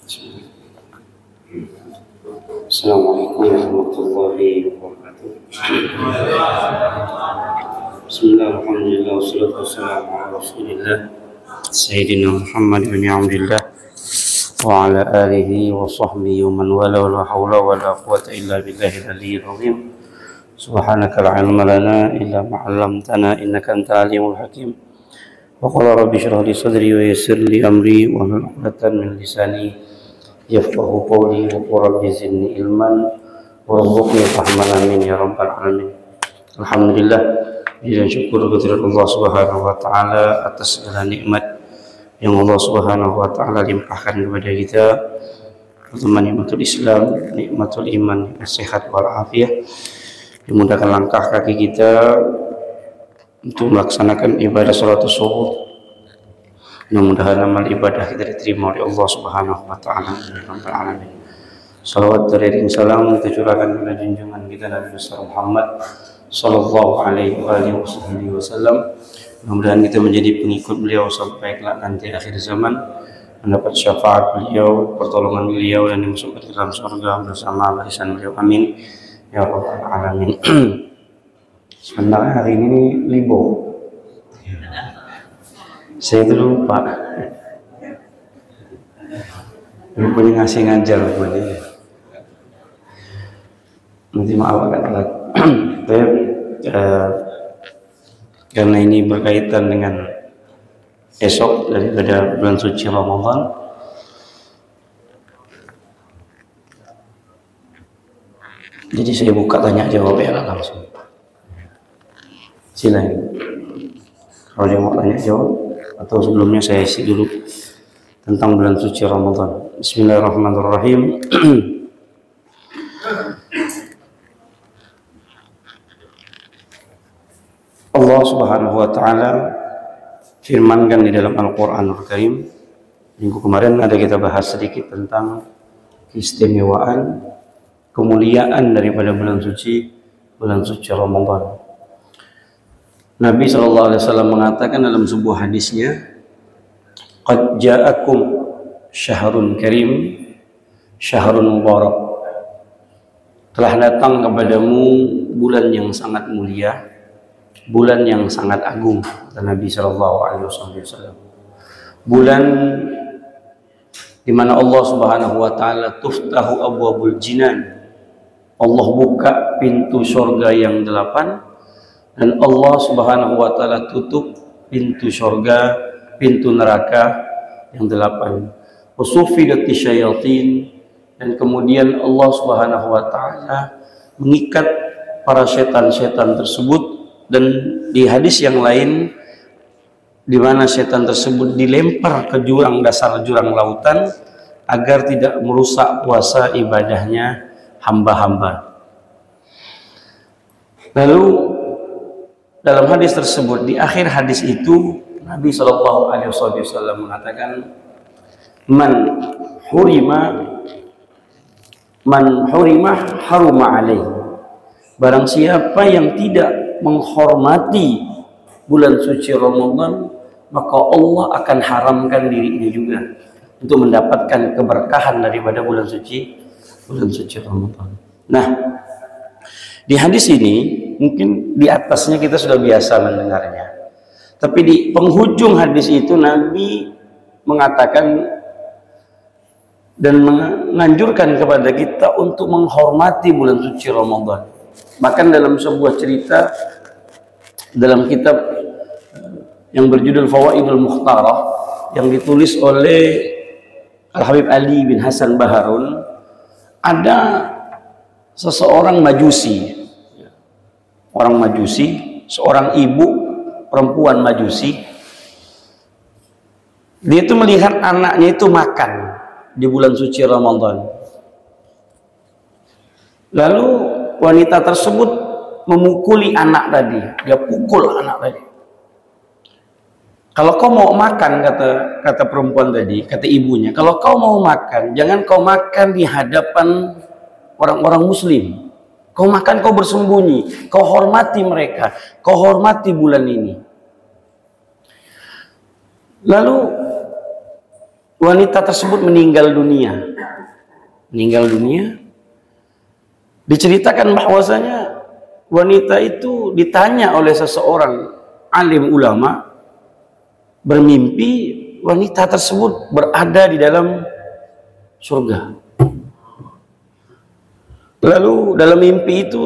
Assalamualaikum warahmatullahi wabarakatuh. Bismillahirrahmanirrahim. Wassalatu wassalamu ala Rasulillah Sayyidina Muhammad bin Abdillah wa ala alihi wa sahbihi wa man wala wa la hawla wa la quwwata illa billahil aliyyil azim. Subhanaka la ilma lana illa ma 'allamtana innaka antal alimul hakim. Wa qala rabbi shrah li sadri wa yassir li amri wa hlul 'uqdatam min lisani yafqahu qawli wa qul rabbi zidni ilman warzuqni fahman amin ya rabbal alamin. Alhamdulillah, puji dan syukur kehadirat Allah Subhanahu wa taala atas segala nikmat yang Allah Subhanahu wa taala limpahkan kepada kita, terutama nikmatul Islam, nikmatul iman, sehat wal afiah. Dimudahkan langkah kaki kita untuk melaksanakan ibadah salat subuh. Mudah-mudahan amal ibadah kita diterima oleh Allah Subhanahu wa taala. Amin. Salawat dan salam kita curahkan kepada junjungan kita Nabi besar Muhammad sallallahu alaihi wasallam. Mudah-mudahan kita menjadi pengikut beliau sampai kelak nanti akhir zaman, mendapat syafaat beliau, pertolongan beliau, dan dimasukkan ke dalam surga bersama barisan beliau. Amin ya rabbal alamin. Sebenarnya hari ini libur. Saya itu lupa ngasih ngajar rupanya. Nanti maaf agak telat. Karena ini berkaitan dengan esok daripada bulan suci Ramadan, jadi saya buka tanya jawab ya langsung. Silakan kalau dia mau tanya jawab, atau sebelumnya saya isi dulu tentang bulan suci Ramadan. Bismillahirrahmanirrahim. Allah Subhanahu wa taala firmankan di dalam Al-Qur'anul Karim. Minggu kemarin ada kita bahas sedikit tentang keistimewaan, kemuliaan daripada bulan suci Ramadan. Nabi SAW mengatakan dalam sebuah hadisnya, "Qad ja'akum syahrun karim, syahrun mubarak." Telah datang kepadamu bulan yang sangat mulia, bulan yang sangat agung, kata Nabi SAW. Bulan di mana Allah Subhanahu wa taala tuftahu abwabul jinan. Allah buka pintu surga yang 8, dan Allah Subhanahu wa taala tutup pintu surga, pintu neraka yang 8. Wasufidati syayatin, dan kemudian Allah Subhanahu wa taala mengikat para setan-setan tersebut. Dan di hadis yang lain, di mana setan tersebut dilempar ke dasar jurang lautan agar tidak merusak puasa ibadahnya hamba-hamba. Lalu dalam hadis tersebut, di akhir hadis itu Nabi SAW mengatakan, man hurima haruma alaih. Barang siapa yang tidak menghormati bulan suci Ramadan, maka Allah akan haramkan dirinya juga untuk mendapatkan keberkahan daripada bulan suci Ramadan. Nah, di hadis ini mungkin di atasnya kita sudah biasa mendengarnya, tapi di penghujung hadis itu Nabi mengatakan dan menganjurkan kepada kita untuk menghormati bulan suci Ramadan. Bahkan dalam sebuah cerita dalam kitab yang berjudul Fawaidul Mukhtarah yang ditulis oleh Al-Habib Ali bin Hasan Baharun, ada seseorang majusi, seorang ibu perempuan majusi. Dia itu melihat anaknya itu makan di bulan suci Ramadan. Lalu wanita tersebut memukuli anak tadi. Dia pukul anak tadi. Kalau kau mau makan, kata perempuan tadi, kata ibunya, kalau kau mau makan, jangan kau makan di hadapan orang-orang muslim. Kau makan, kau bersembunyi, kau hormati mereka, kau hormati bulan ini. Lalu wanita tersebut meninggal dunia. Meninggal dunia. Diceritakan bahwasanya wanita itu ditanya oleh seseorang alim ulama, bermimpi wanita tersebut berada di dalam surga. Lalu dalam mimpi itu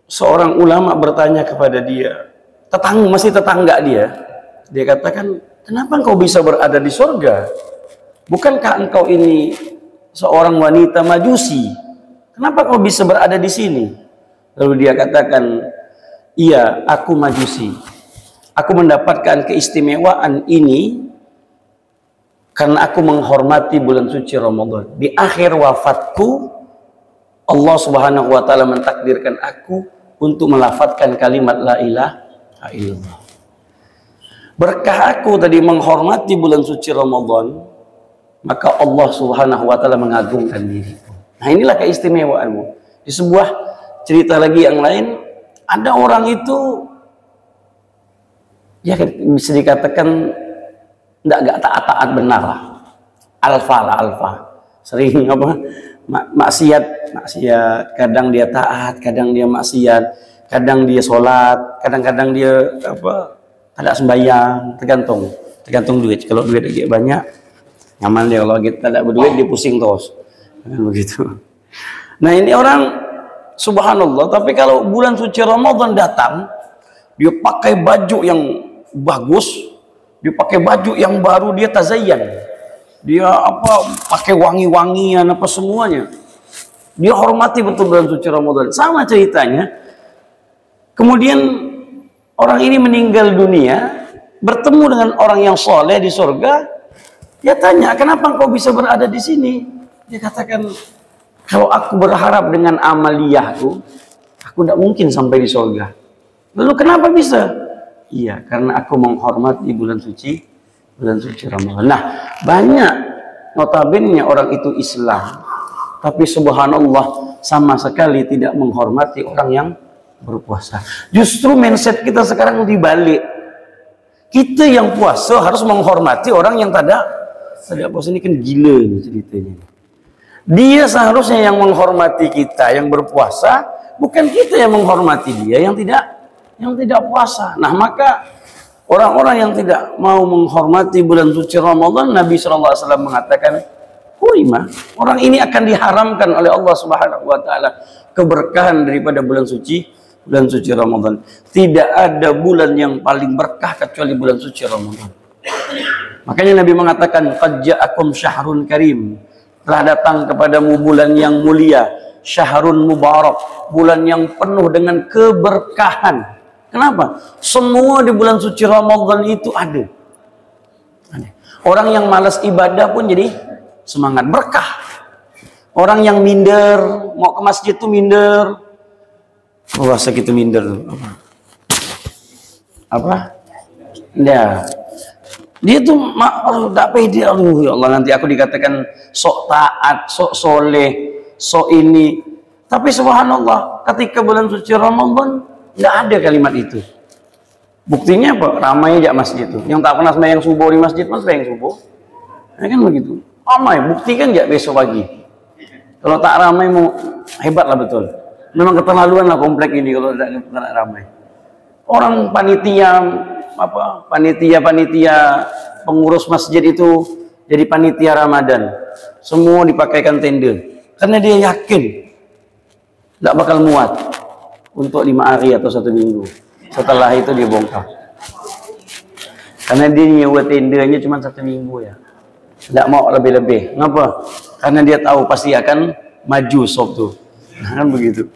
seorang ulama bertanya kepada dia, masih tetangga dia katakan, kenapa engkau bisa berada di surga? Bukankah engkau ini seorang wanita majusi? Kenapa kau bisa berada di sini? Lalu dia katakan, iya, aku majusi. Aku mendapatkan keistimewaan ini karena aku menghormati bulan suci Ramadan. Di akhir wafatku, Allah Subhanahu wa taala mentakdirkan aku untuk melafadzkan kalimat la ilaha illallah. Berkah aku tadi menghormati bulan suci Ramadan, maka Allah Subhanahu wa taala mengagungkan diriku. Nah, inilah keistimewaanmu. Di sebuah cerita lagi yang lain, ada orang itu ya bisa dikatakan enggak taat benar lah. Alfa. Sering maksiat, kadang dia taat, kadang dia maksiat, kadang dia sholat, kadang-kadang dia tidak sembahyang, tergantung duit. Kalau duit lagi banyak, nyaman dia. Kalau kita tidak berduit, dia pusing terus. Begitu. Nah, ini orang subhanallah, tapi kalau bulan suci Ramadan datang, dia pakai baju yang bagus, dia pakai baju yang baru, dia tazayyan. Dia pakai wangi-wangian semuanya. Dia hormati betul bulan suci Ramadan. Sama ceritanya. Kemudian orang ini meninggal dunia, bertemu dengan orang yang soleh di surga. Dia tanya, kenapa engkau bisa berada di sini? Dia katakan, kalau aku berharap dengan amaliyahku, aku tidak mungkin sampai di surga. Lalu kenapa bisa? Iya, karena aku menghormati bulan suci Ramadan. Nah, banyak notabene orang itu Islam, tapi subhanallah sama sekali tidak menghormati orang yang berpuasa. Justru mindset kita sekarang dibalik. Kita yang puasa harus menghormati orang yang tidak puasa. Ini kan gila nih ceritanya. Dia seharusnya yang menghormati kita yang berpuasa, bukan kita yang menghormati dia yang tidak puasa. Nah, maka orang-orang yang tidak mau menghormati bulan suci Ramadan, Nabi SAW mengatakan, hurima, orang ini akan diharamkan oleh Allah Subhanahu wa taala keberkahan daripada bulan suci Ramadan. Tidak ada bulan yang paling berkah kecuali bulan suci Ramadan. Makanya Nabi mengatakan, qad ja'akum syahrun karim. Telah datang kepadamu bulan yang mulia, syahrun mubarak, bulan yang penuh dengan keberkahan. Kenapa? Semua di bulan suci Ramadan itu ada. Orang yang malas ibadah pun jadi semangat, berkah. Orang yang minder, mau ke masjid tuh minder. Bahasa gitu minder tuh apa? Ya. Dia tuh tak pede, ya Allah, nanti aku dikatakan sok taat, sok soleh, sok ini. Tapi subhanallah, ketika bulan suci Ramadan nggak ada kalimat itu. Buktinya apa? Ramai aja masjid itu. Yang tak pernah sembahyang subuh di masjid, mas sembahyang subuh. Ya kan begitu. Ramai, buktikan nggak besok pagi. Kalau tak ramai mau hebat lah betul. Memang keterlaluan lah komplek ini kalau tidak ramai. Orang panitia pengurus masjid itu jadi panitia Ramadan, semua dipakaikan tenda karena dia yakin tidak bakal muat untuk 5 hari atau 1 minggu. Setelah itu dia bongkar karena dia nyewa tendanya cuma 1 minggu ya, tidak mau lebih-lebih. Kenapa? Karena dia tahu pasti akan maju sob tuh. Nah, kan begitu.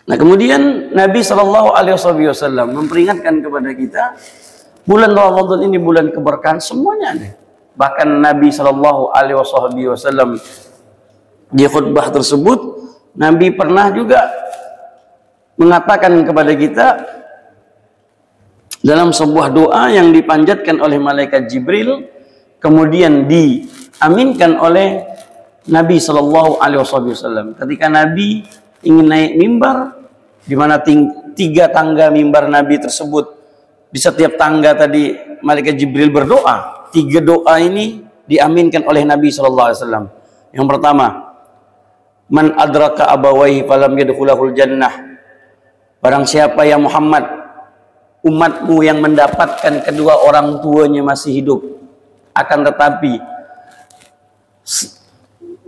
Nah, kemudian Nabi SAW memperingatkan kepada kita, bulan Ramadan ini bulan keberkahan, semuanya ada. Bahkan Nabi SAW di khutbah tersebut, Nabi pernah juga mengatakan kepada kita dalam sebuah doa yang dipanjatkan oleh malaikat Jibril, kemudian diaminkan oleh Nabi SAW. Ketika Nabi ingin naik mimbar, di mana 3 tangga mimbar Nabi tersebut, di setiap tangga tadi malaikat Jibril berdoa. 3 doa ini diaminkan oleh Nabi SAW. Yang pertama, man adraka abawaihi falam yadkhulahul jannah. Barang siapa yang Muhammad, umatmu yang mendapatkan kedua orang tuanya masih hidup, akan tetapi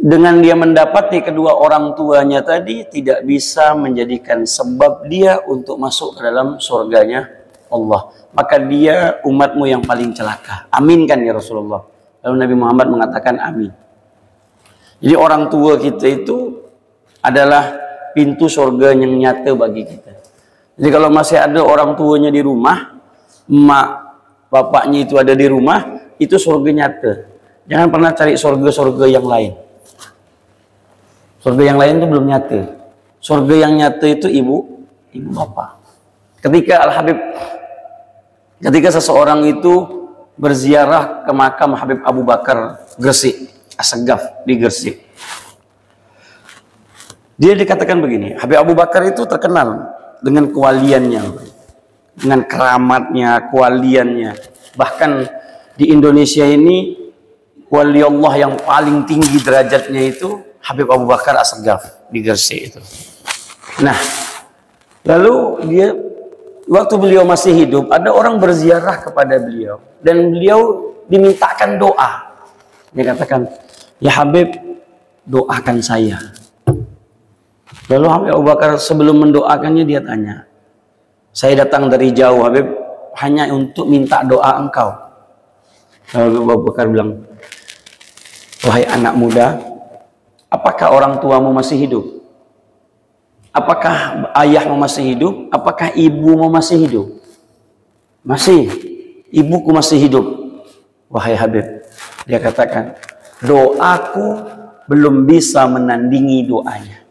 dengan dia mendapati kedua orang tuanya tadi tidak bisa menjadikan sebab dia untuk masuk ke dalam surganya Allah, maka dia umatmu yang paling celaka. Aminkan ya Rasulullah. Lalu Nabi Muhammad mengatakan amin. Jadi orang tua kita itu adalah pintu surga yang nyata bagi kita. Jadi kalau masih ada orang tuanya di rumah, emak bapaknya itu ada di rumah, itu surga nyata. Jangan pernah cari surga-surga yang lain. Surga yang lain itu belum nyata. Surga yang nyata itu ibu bapak. Ketika seseorang itu berziarah ke makam Habib Abu Bakar Gresik, Assegaf di Gresik, dia dikatakan begini, Habib Abu Bakar itu terkenal dengan kewaliannya, dengan keramatnya, kewaliannya. Bahkan di Indonesia ini wali Allah yang paling tinggi derajatnya itu Habib Abu Bakar Assegaf di Gresik itu. Nah, lalu dia waktu beliau masih hidup, ada orang berziarah kepada beliau dan beliau dimintakan doa. Dia katakan, ya Habib, doakan saya. Lalu Habib Abu Bakar sebelum mendoakannya dia tanya, saya datang dari jauh Habib hanya untuk minta doa engkau. Lalu Abu Bakar bilang, wahai anak muda, apakah orang tuamu masih hidup? Apakah ayahmu masih hidup? Apakah ibumu masih hidup? Masih. Ibuku masih hidup. Wahai Habib, dia katakan, doaku belum bisa menandingi doanya.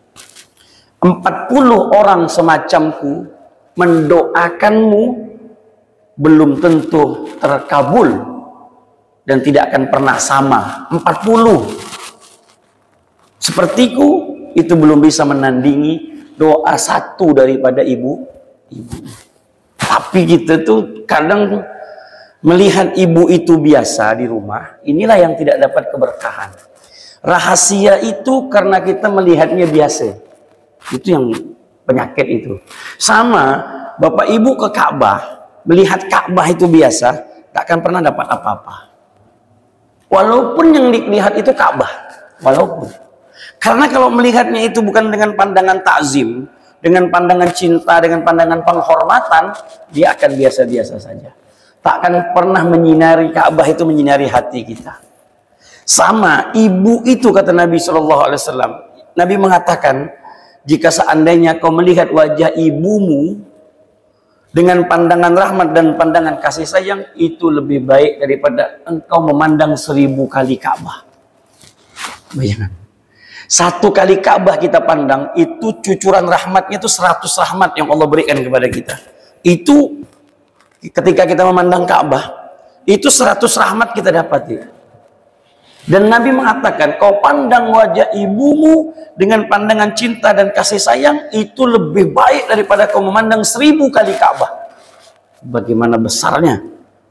40 orang semacamku mendoakanmu belum tentu terkabul dan tidak akan pernah sama. 40 sepertiku itu belum bisa menandingi doa satu daripada ibu. Tapi kita tuh kadang melihat ibu itu biasa di rumah, inilah yang tidak dapat keberkahan. Rahasia itu karena kita melihatnya biasa. Itu yang penyakit itu. Sama bapak ibu ke Ka'bah, melihat Ka'bah itu biasa, tak akan pernah dapat apa-apa. Walaupun yang dilihat itu Ka'bah, walaupun. Karena kalau melihatnya itu bukan dengan pandangan takzim, dengan pandangan cinta, dengan pandangan penghormatan, dia akan biasa-biasa saja. Tak akan pernah menyinari Ka'bah itu, menyinari hati kita. Sama ibu itu kata Nabi SAW. Nabi mengatakan, jika seandainya kau melihat wajah ibumu dengan pandangan rahmat dan pandangan kasih sayang, itu lebih baik daripada engkau memandang 1000 kali Ka'bah. Bayangkan. 1 kali Ka'bah kita pandang, itu cucuran rahmatnya itu 100 rahmat yang Allah berikan kepada kita. Itu ketika kita memandang Ka'bah, itu 100 rahmat kita dapati. Dan Nabi mengatakan, kau pandang wajah ibumu dengan pandangan cinta dan kasih sayang, itu lebih baik daripada kau memandang 1000 kali Ka'bah. Bagaimana besarnya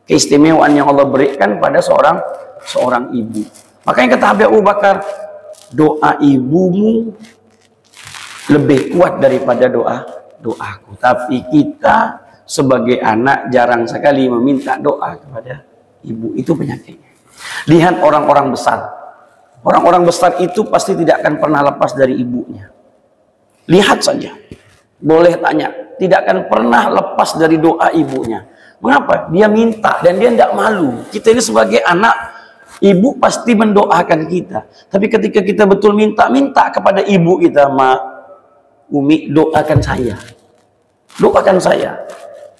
keistimewaan yang Allah berikan pada seorang ibu. Makanya kata Habib Abu Bakar, doa ibumu lebih kuat daripada doaku. Tapi kita sebagai anak jarang sekali meminta doa kepada ibu. Itu penyakitnya. Lihat orang-orang besar. Orang-orang besar itu pasti tidak akan pernah lepas dari ibunya. Lihat saja. Boleh tanya. Tidak akan pernah lepas dari doa ibunya. Mengapa? Dia minta dan dia tidak malu. Kita ini sebagai anak, ibu pasti mendoakan kita. Tapi ketika kita betul minta kepada ibu kita, Ma, Umi, doakan saya. Doakan saya.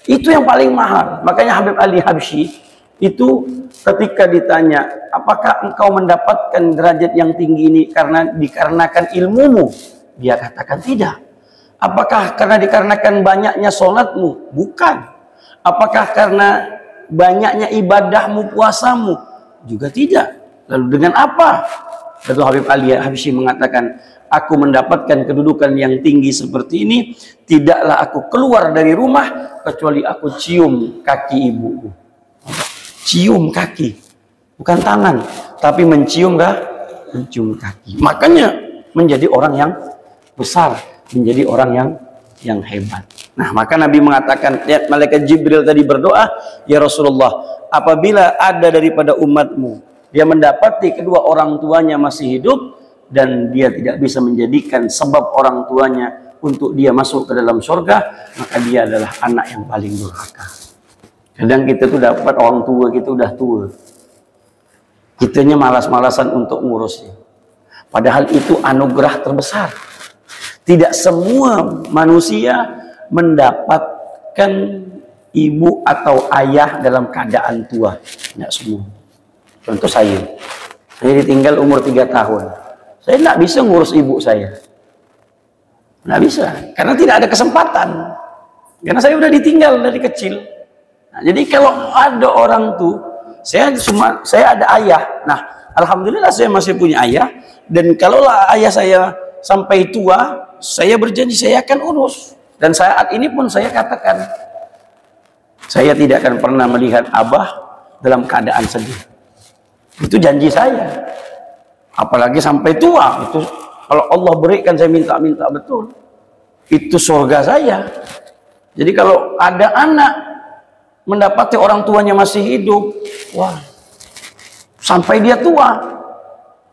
Itu yang paling mahal. Makanya Habib Ali Habsyi itu ketika ditanya, apakah engkau mendapatkan derajat yang tinggi ini dikarenakan ilmumu? Dia katakan tidak. Apakah karena dikarenakan banyaknya sholatmu? Bukan. Apakah karena banyaknya ibadahmu, puasamu? Juga tidak. Lalu dengan apa? Lalu Habib Ali Habsyi mengatakan, aku mendapatkan kedudukan yang tinggi seperti ini, tidaklah aku keluar dari rumah kecuali aku cium kaki ibuku. Cium kaki. bukan tangan, tapi mencium mencium kaki. Makanya menjadi orang yang besar, menjadi orang yang hebat. Nah, maka Nabi mengatakan, lihat malaikat Jibril tadi berdoa, ya Rasulullah, apabila ada daripada umatmu dia mendapati kedua orang tuanya masih hidup dan dia tidak bisa menjadikan sebab orang tuanya untuk dia masuk ke dalam surga, maka dia adalah anak yang paling durhaka. Kadang kita tuh dapat orang tua kita udah tua, kitanya malas-malasan untuk ngurusnya, padahal itu anugerah terbesar. Tidak semua manusia mendapatkan ibu atau ayah dalam keadaan tua, tidak semua. Contoh saya ditinggal umur 3 tahun, saya tidak bisa ngurus ibu saya, tidak bisa, karena tidak ada kesempatan, karena saya udah ditinggal dari kecil. Nah, jadi kalau ada orang tuh, saya ada ayah. Nah, alhamdulillah saya masih punya ayah, dan kalaulah ayah saya sampai tua, saya berjanji saya akan urus. Dan saat ini pun saya katakan, saya tidak akan pernah melihat abah dalam keadaan sedih. Itu janji saya. Apalagi sampai tua, itu kalau Allah berikan saya minta-minta betul. Itu surga saya. Jadi kalau ada anak mendapati orang tuanya masih hidup, wah, sampai dia tua,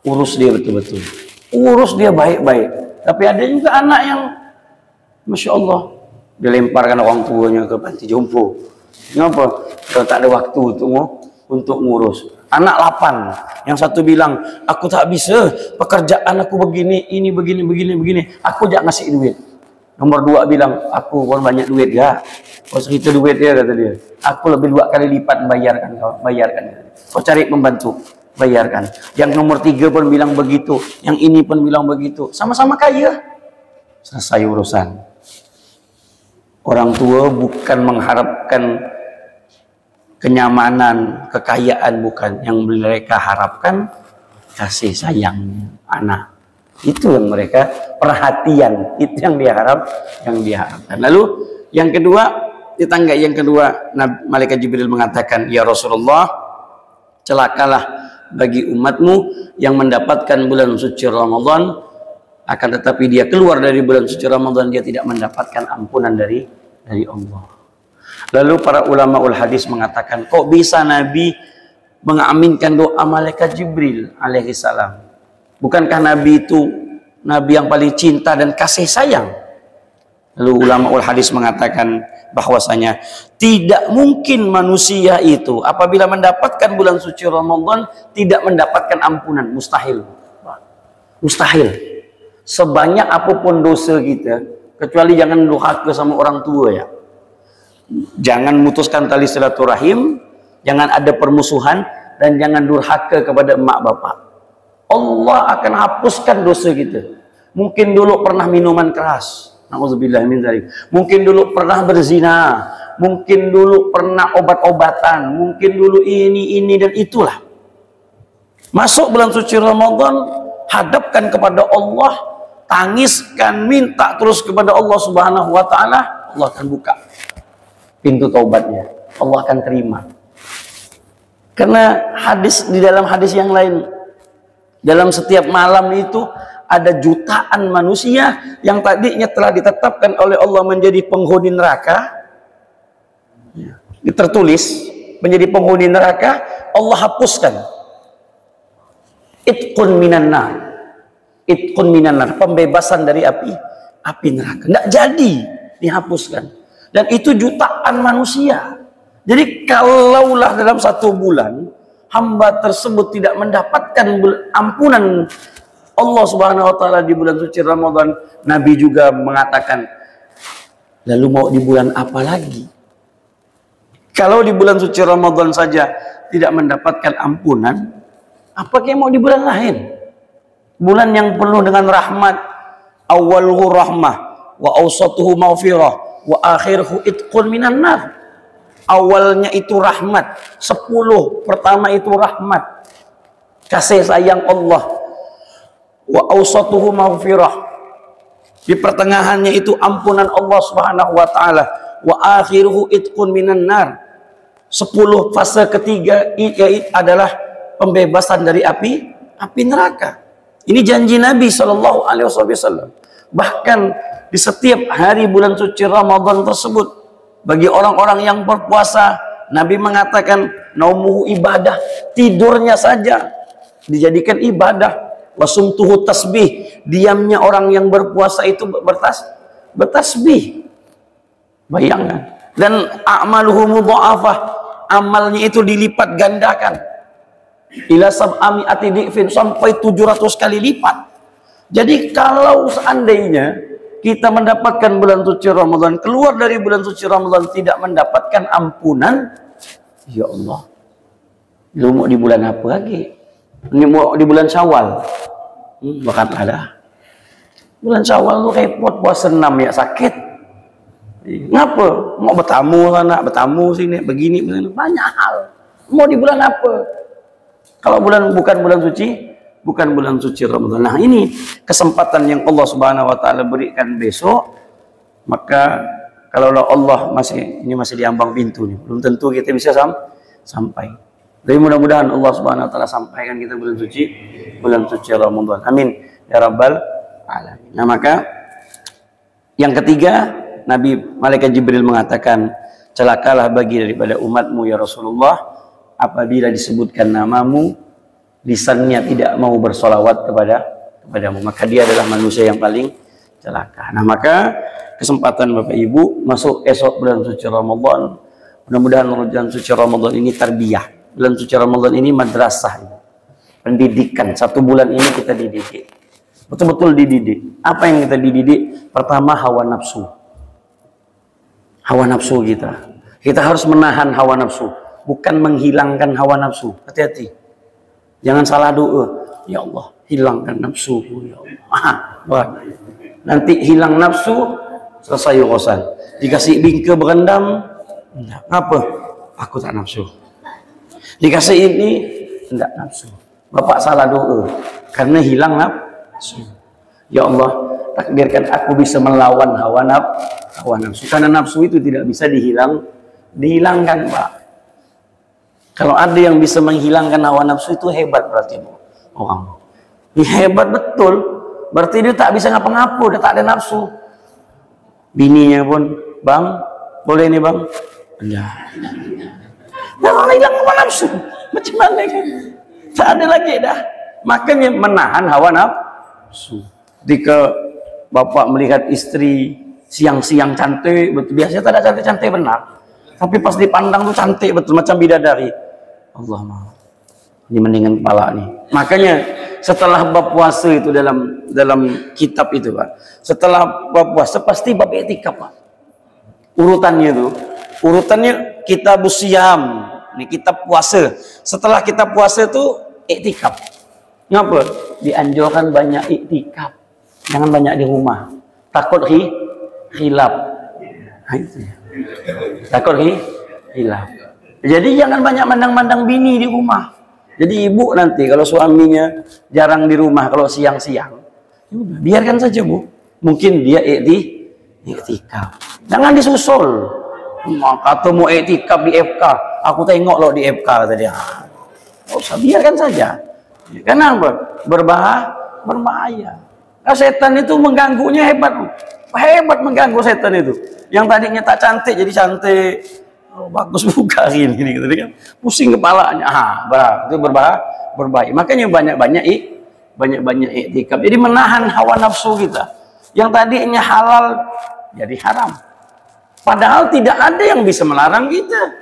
urus dia betul-betul. Urus dia baik-baik. Tapi ada juga anak yang Masya Allah, dilemparkan orang tuanya ke panti jompo. Kenapa? Kalau tak ada waktu untuk ngurus. Anak 8, yang satu bilang, aku tak bisa, pekerjaan aku begini, ini begini, aku jangan ngasih duit. Nomor 2 bilang, aku pun banyak duit ya. Kau segitu duit ya, kata dia. Aku lebih 2 kali lipat bayarkan. Kau cari pembantu, bayarkan. Yang nomor 3 pun bilang begitu, yang ini pun bilang begitu. Sama-sama kaya. Selesai urusan. Orang tua bukan mengharapkan kenyamanan, kekayaan, bukan. Yang mereka harapkan kasih sayang anak. Itu yang mereka perhatian, itu yang diharapkan. Lalu yang kedua, di tangga yang kedua, malaikat Jibril mengatakan, ya Rasulullah, celakalah bagi umatmu yang mendapatkan bulan suci Ramadan, akan tetapi dia keluar dari bulan suci Ramadan, dia tidak mendapatkan ampunan dari Allah. Lalu para ulama ul hadis mengatakan, kok bisa Nabi mengaminkan doa malaikat Jibril alaihi salam? Bukankah Nabi itu Nabi yang paling cinta dan kasih sayang? Lalu ulama ul hadis mengatakan bahwasanya tidak mungkin manusia itu apabila mendapatkan bulan suci Ramadan tidak mendapatkan ampunan. Mustahil. Mustahil. Sebanyak apapun dosa kita, kecuali jangan durhaka sama orang tua ya. Jangan mutuskan tali silaturahim, jangan ada permusuhan, dan jangan durhaka kepada emak bapak. Allah akan hapuskan dosa kita. Mungkin dulu pernah minuman keras, na'udzubillah min dzalik. Mungkin dulu pernah berzina, mungkin dulu pernah obat-obatan, mungkin dulu ini dan itulah. Masuk bulan suci Ramadan, hadapkan kepada Allah, tangiskan, minta terus kepada Allah Subhanahu wa taala, Allah akan buka pintu taubatnya. Allah akan terima. Karena di dalam hadis yang lain, dalam setiap malam itu ada jutaan manusia yang tadinya telah ditetapkan oleh Allah menjadi penghuni neraka, tertulis menjadi penghuni neraka, Allah hapuskan. Itqun minan nar. Itqun minan nar, pembebasan dari api neraka. Tidak jadi dihapuskan. Dan itu jutaan manusia. Jadi kalaulah dalam 1 bulan hamba tersebut tidak mendapatkan ampunan Allah Subhanahu wa taala di bulan suci Ramadan, Nabi juga mengatakan, lalu mau di bulan apa lagi? Kalau di bulan suci Ramadan saja tidak mendapatkan ampunan, apakah mau di bulan lain? Bulan yang penuh dengan rahmat, awwaluhu rahmah wa awsatuhu maghfirah wa akhiruhu itqun minan nar. Awalnya itu rahmat, 10 pertama itu rahmat, kasih sayang Allah. Wa awsatuhu maghfirah, di pertengahannya itu ampunan Allah Subhanahu wa taala. Wa akhiruhu itqun minan nar, 10 fase ketiga adalah pembebasan dari api neraka. Ini janji Nabi Shallallahu Alaihi Wasallam. Bahkan di setiap hari bulan suci Ramadan tersebut, bagi orang-orang yang berpuasa, Nabi mengatakan naumuhu ibadah, tidurnya saja dijadikan ibadah. Wasumtuhu tasbih, diamnya orang yang berpuasa itu bertasbih. Bayangkan. Dan a'maluhu mudha'afah, amalnya itu dilipat gandakan. Ila sab'ami'ati di'fin, sampai 700 kali lipat. Jadi kalau seandainya kita mendapatkan bulan suci Ramadan, keluar dari bulan suci Ramadan tidak mendapatkan ampunan, ya Allah, lu mau di bulan apa lagi? Ini mau di bulan Syawal. Bahkan ada. Bulan Syawal lu repot, puasa 6 ya sakit. Ngapa? Mau bertamu sana, bertamu sini, begini, banyak hal. Mau di bulan apa? Kalau bukan bulan suci Ramadan. Nah, ini kesempatan yang Allah Subhanahu wa taala berikan besok. Maka kalau Allah masih diambang pintu nih, belum tentu kita bisa sampai. Tapi mudah-mudahan Allah Subhanahu wa taala sampaikan kita bulan suci Ramadan. Amin ya rabbal alamin. Nah, maka yang ketiga, Nabi Malaikat Jibril mengatakan, celakalah bagi daripada umatmu ya Rasulullah, apabila disebutkan namamu, lisannya tidak mau bersolawat kepadamu, maka dia adalah manusia yang paling celaka. Nah, maka kesempatan Bapak Ibu masuk esok bulan suci Ramadan, mudah-mudahan bulan suci Ramadan ini tarbiyah. Bulan suci Ramadan ini madrasah, pendidikan. 1 bulan ini kita dididik, betul-betul dididik. Apa yang kita dididik? Pertama, hawa nafsu. Hawa nafsu kita harus menahan hawa nafsu, bukan menghilangkan hawa nafsu. Hati-hati, jangan salah doa. Ya Allah, hilangkan nafsu, ya Allah. Nanti hilang nafsu, selesai urusan. Dikasih bingke berendam, apa? Aku tak nafsu. Dikasih ini, tidak nafsu. Bapak salah doa karena hilang nafsu. Ya Allah, takdirkan aku bisa melawan hawa nafsu. Karena nafsu itu tidak bisa dihilangkan, Pak. Kalau ada yang bisa menghilangkan hawa nafsu, itu hebat berarti orang. Ini hebat betul. Berarti dia tak bisa ngapa-ngapa, dia tak ada nafsu. Bininya pun, bang, boleh nih bang? Enggak. Jangan hilang hawa nafsu. Macam mana kan? Tak ada lagi dah. Makanya menahan hawa nafsu. Ketika bapak melihat istri siang-siang cantik, betul, biasanya tak ada cantik-cantik benar. Tapi pas dipandang tuh cantik betul, macam bidadari. Allah maaf. Ini mendingan kepala nih. Makanya setelah bab puasa itu dalam kitab itu, Pak. Setelah bab puasa pasti bab i'tikaf, Pak. Urutannya kitabus siyam. Ini kitab puasa. Setelah kitab puasa itu i'tikaf. Ngapa? Dianjurkan banyak i'tikaf. Jangan banyak di rumah. Takut khilaf. Nah, itu ya. Takut khilaf. Jadi jangan banyak mandang-mandang bini di rumah. Jadi ibu nanti kalau suaminya jarang di rumah, kalau siang-siang, biarkan saja, Bu. Mungkin dia i'tikaf. Jangan disusul. Kata mau i'tikaf di FK, aku tengok loh di FK tadi. Nggak usah, biarkan saja. Kenapa? Berbahaya. Nah, setan itu mengganggunya hebat. Hebat mengganggu setan itu. Yang tadinya tak cantik jadi cantik. Oh, bagus buka ini gitu kan. Pusing kepalanya. Itu berbahaya. Makanya banyak-banyak i'tikaf. Jadi menahan hawa nafsu kita. Yang tadinya halal jadi haram. Padahal tidak ada yang bisa melarang kita.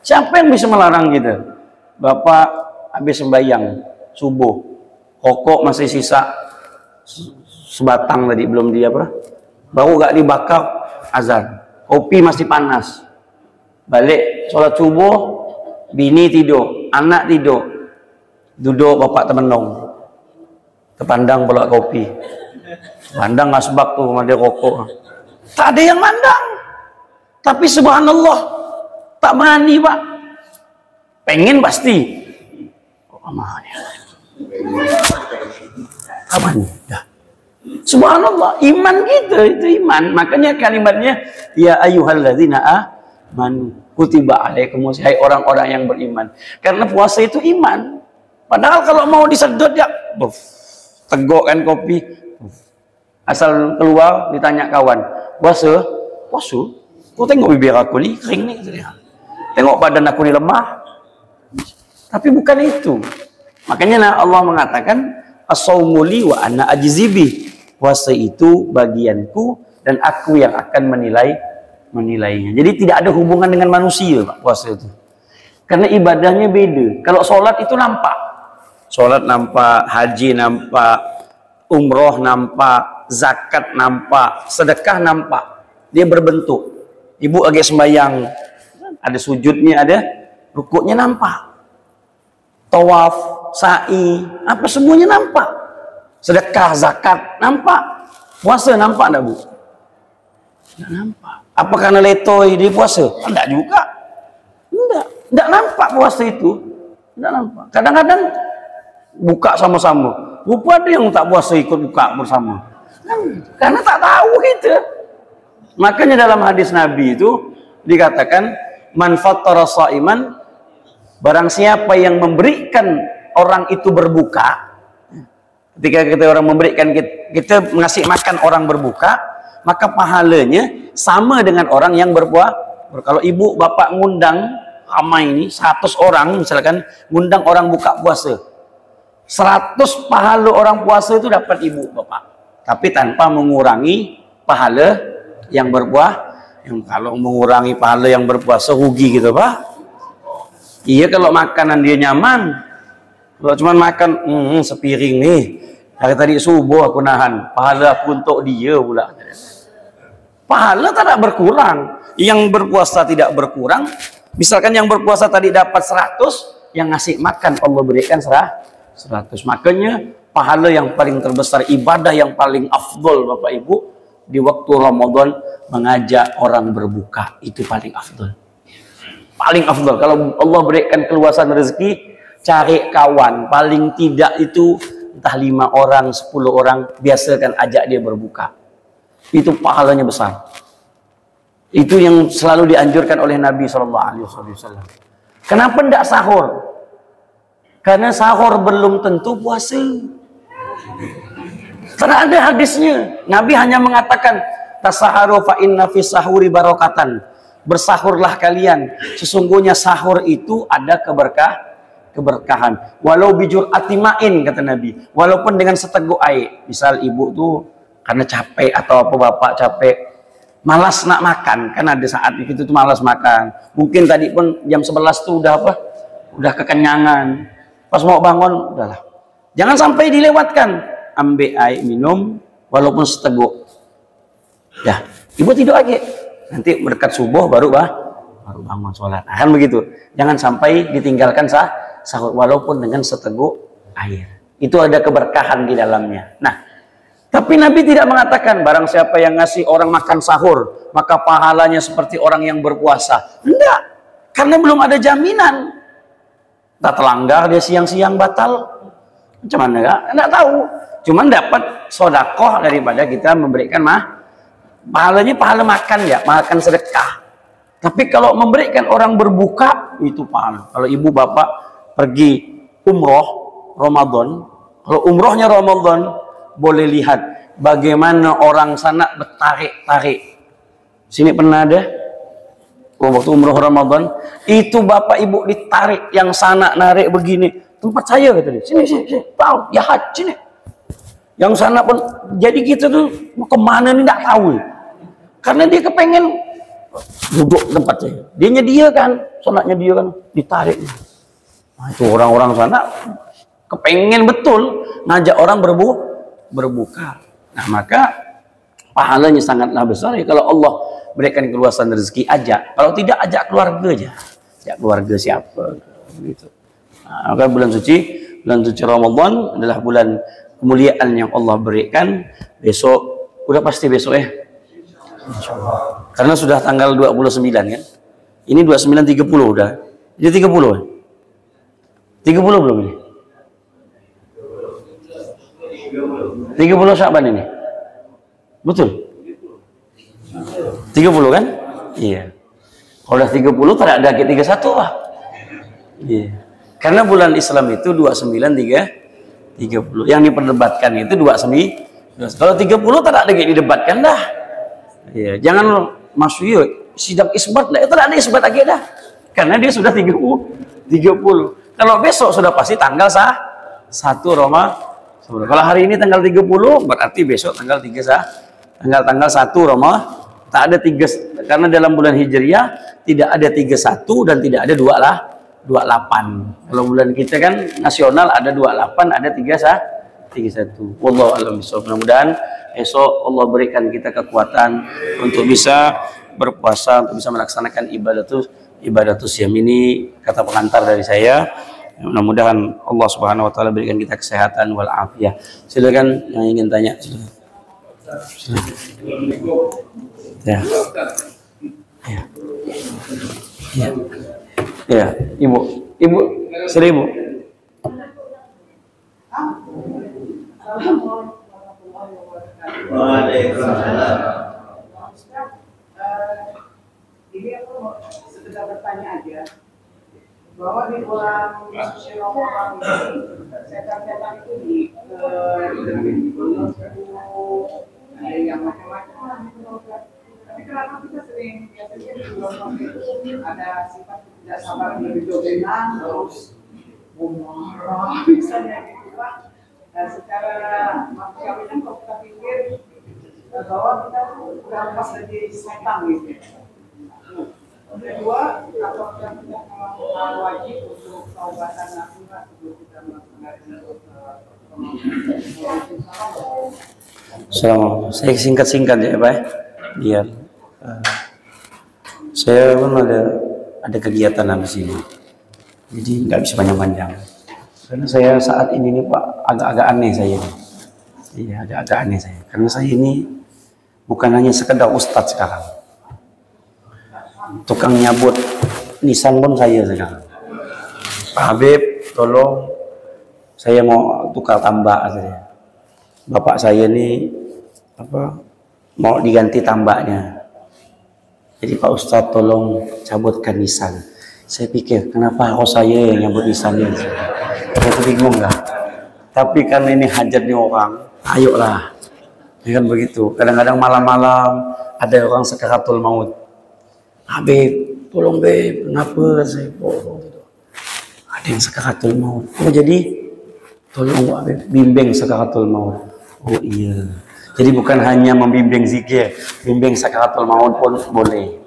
Siapa yang bisa melarang kita? Bapak habis sembahyang subuh, rokok masih sisa sebatang tadi, belum baru gak dibakar, azan. Kopi masih panas. Balik sholat subuh, bini tidur, anak tidur. Duduk bapak temenong. Terpandang pula kopi. Pandang asbak tuh ada rokok. Tak ada yang mandang. Tapi subhanallah, tak berani, Pak. Pengen pasti. Aman. Subhanallah, iman kita itu iman. Makanya kalimatnya ya ayyuhalladzina amanu kutiba alaikumus, hai orang-orang yang beriman. Karena puasa itu iman. Padahal kalau mau disedot ya, tegokkan kopi. Asal keluar ditanya kawan, puasa? Puasa? Kau tengok bibir aku ni kering ni. Tengok badan aku ni lemah. Tapi bukan itu. Makanya Allah mengatakan, as-saumu li wa ana ajzibi. Puasa itu bagianku dan aku yang akan menilainya. Jadi tidak ada hubungan dengan manusia, Pak, puasa itu. Karena ibadahnya beda. Kalau sholat itu nampak. Sholat nampak, haji nampak, umroh nampak, zakat nampak, sedekah nampak. Dia berbentuk. Ibu lagi sembahyang, ada sujudnya, ada rukuknya nampak. Tawaf, sa'i, apa semuanya nampak. Sedekah, zakat nampak. Puasa nampak tak, Bu? Tidak nampak. Apa karena letoy dia puasa? Tidak juga. Tidak nampak puasa itu. Tidak nampak. Kadang-kadang buka sama-sama. Rupa ada yang tak puasa ikut buka bersama. Karena tak tahu kita. Makanya dalam hadis Nabi itu dikatakan, man fattara sha'iman, barang siapa yang memberikan orang itu berbuka. Ketika kita orang memberikan, kita ngasih makan orang berbuka, maka pahalanya sama dengan orang yang berpuasa. Kalau ibu bapak ngundang ramai ini 100 orang misalkan, ngundang orang buka puasa, 100 pahala orang puasa itu dapat ibu bapak, tapi tanpa mengurangi pahala yang berpuasa. Yang kalau mengurangi pahala yang berpuasa rugi gitu, Pak. Iya, kalau makanan dia nyaman. Kalau cuma makan sepiring nih, dari tadi subuh aku nahan, pahala aku untuk dia pula. Pahala tak berkurang. Yang berpuasa tidak berkurang. Misalkan yang berpuasa tadi dapat 100, yang ngasih makan Allah berikan 100. Makanya pahala yang paling terbesar, ibadah yang paling afdol Bapak Ibu, di waktu Ramadan mengajak orang berbuka, itu paling afdol. Paling afdol. Kalau Allah berikan keluasan rezeki, cari kawan, paling tidak itu entah 5 orang, 10 orang, biasakan ajak dia berbuka. Itu pahalanya besar. Itu yang selalu dianjurkan oleh Nabi SAW. Kenapa tidak sahur? Karena sahur belum tentu puasa. Karena ada hadisnya. Nabi hanya mengatakan, tasaharu fa inna fi sahuri barakatan. Bersahurlah kalian. Sesungguhnya sahur itu ada keberkahan. Walau bijur atimain, kata Nabi. Walaupun dengan seteguk air. Misal ibu tuh karena capek atau apa, bapak capek, malas nak makan. Kan ada saat itu tuh malas makan. Mungkin tadi pun jam 11 tuh udah apa? Udah kekenyangan. Pas mau bangun, udahlah. Jangan sampai dilewatkan. Ambil air minum walaupun seteguk. Ya, ibu tidur aja. Nanti berdekat subuh baru bangun sholat. Nah, kan begitu. Jangan sampai ditinggalkan sahur walaupun dengan seteguk air. Itu ada keberkahan di dalamnya. Nah, tapi Nabi tidak mengatakan barang siapa yang ngasih orang makan sahur maka pahalanya seperti orang yang berpuasa. Enggak. Karena belum ada jaminan. Tak terlanggar dia siang-siang batal. Macam mana enggak? Enggak tahu. Cuman dapat sodakoh daripada kita memberikan pahalanya pahala makan ya, makan sedekah. Tapi kalau memberikan orang berbuka itu pahala. Kalau ibu bapak pergi umroh Ramadan, kalau umrohnya Ramadan, boleh lihat bagaimana orang sana bertarik-tarik. Sini pernah ada waktu umroh Ramadan, itu bapak ibu ditarik, yang sana narik begini. Tempat saya kata dia. Sini, tahu ya haji nih. Yang sana pun, jadi kita tuh kemana nih nggak tahu. Karena dia kepengen duduk tempatnya. Dia nyediakan, sholatnya dia kan ditarik. Nah, itu orang-orang sana kepengen betul ngajak orang berbuka. Nah, maka pahalanya sangatlah besar ya kalau Allah berikan keluasan rezeki, ajak. Kalau tidak, ajak keluarga aja. Ajak keluarga siapa gitu. Nah, maka bulan suci Ramadan adalah bulan kemuliaan yang Allah berikan. Besok, udah pasti besok ya. Insyaallah. Karena sudah tanggal 29 kan. Ini 29 30 udah. Jadi 30 ya? 30 belum ini? 30 Sya'ban ini? Betul? 30 kan? Iya. Kalau udah 30 tak ada lagi 31 Pak. Iya. Karena bulan Islam itu 29, 30. Yang diperdebatkan itu 29. Kalau 30 tak ada lagi didebatkan dah. Ya, jangan masuk yuk sidang isbat dah. Tak ada isbat lagi dah. Karena dia sudah 30. Kalau besok sudah pasti tanggal 1 Ramadan. Kalau hari ini tanggal 30, berarti besok tanggal 3 tanggal 1 Ramadan. Tak ada 3, karena dalam bulan Hijriah tidak ada 31 dan tidak ada 28. Kalau bulan kita kan nasional ada 28, ada 31. Wallahu a'lam bishawab. Mudah-mudahan esok Allah berikan kita kekuatan untuk bisa berpuasa, untuk bisa melaksanakan ibadah siam ini. Kata pengantar dari saya, mudah-mudahan Allah Subhanahu wa taala berikan kita kesehatan wal afiyah. Silakan yang ingin tanya. Silakan. Ya. Ya. Ya. Ya, Ibu. Sini Ibu. Waalaikumsalam. Ini aku sekedar bertanya aja, bahwa di bulan suci Ramadan ini setan-setan itu ada yang macam-macam. Tapi kenapa kita sering biasanya di bulan Ramadan itu ada sifat tidak sabar yang lebih dominan, terus marah misalnya gitu Pak. Dan secara manusiawi kan kalau kita pikir bahwa kita udah pas jadi setan gitu. Kedua, kalau kita memang wajib untuk taubatan nasuha sebelum kita melaksanakan Assalamualaikum. Saya singkat-singkat ya Pak. Biar saya pun ada kegiatan habis ini, jadi nggak bisa panjang-panjang. Karena saya saat ini nih Pak agak-agak aneh saya. Iya, agak-agak aneh saya. Karena saya ini bukan hanya sekedar ustadz sekarang. Tukang nyabut nisan pun saya sekarang. Pak Habib, tolong saya mau tukar tambak saja. Bapak saya ini mau diganti tambaknya. Jadi Pak Ustadz tolong cabutkan nisan. Saya pikir kenapa harus saya yang nyabut nisannya? Saya tuh bingung lah. Tapi karena ini hajatnya orang, ayolah. Ya kan begitu. Kadang-kadang malam-malam ada orang sakaratul maut. Habib, tolong Beb, kenapa saya gitu. Ada yang sakaratul maut. Oh jadi tolong Habib bimbing sakaratul maut. Oh iya. Jadi bukan hanya membimbing zikir, bimbing sakaratul maut pun boleh.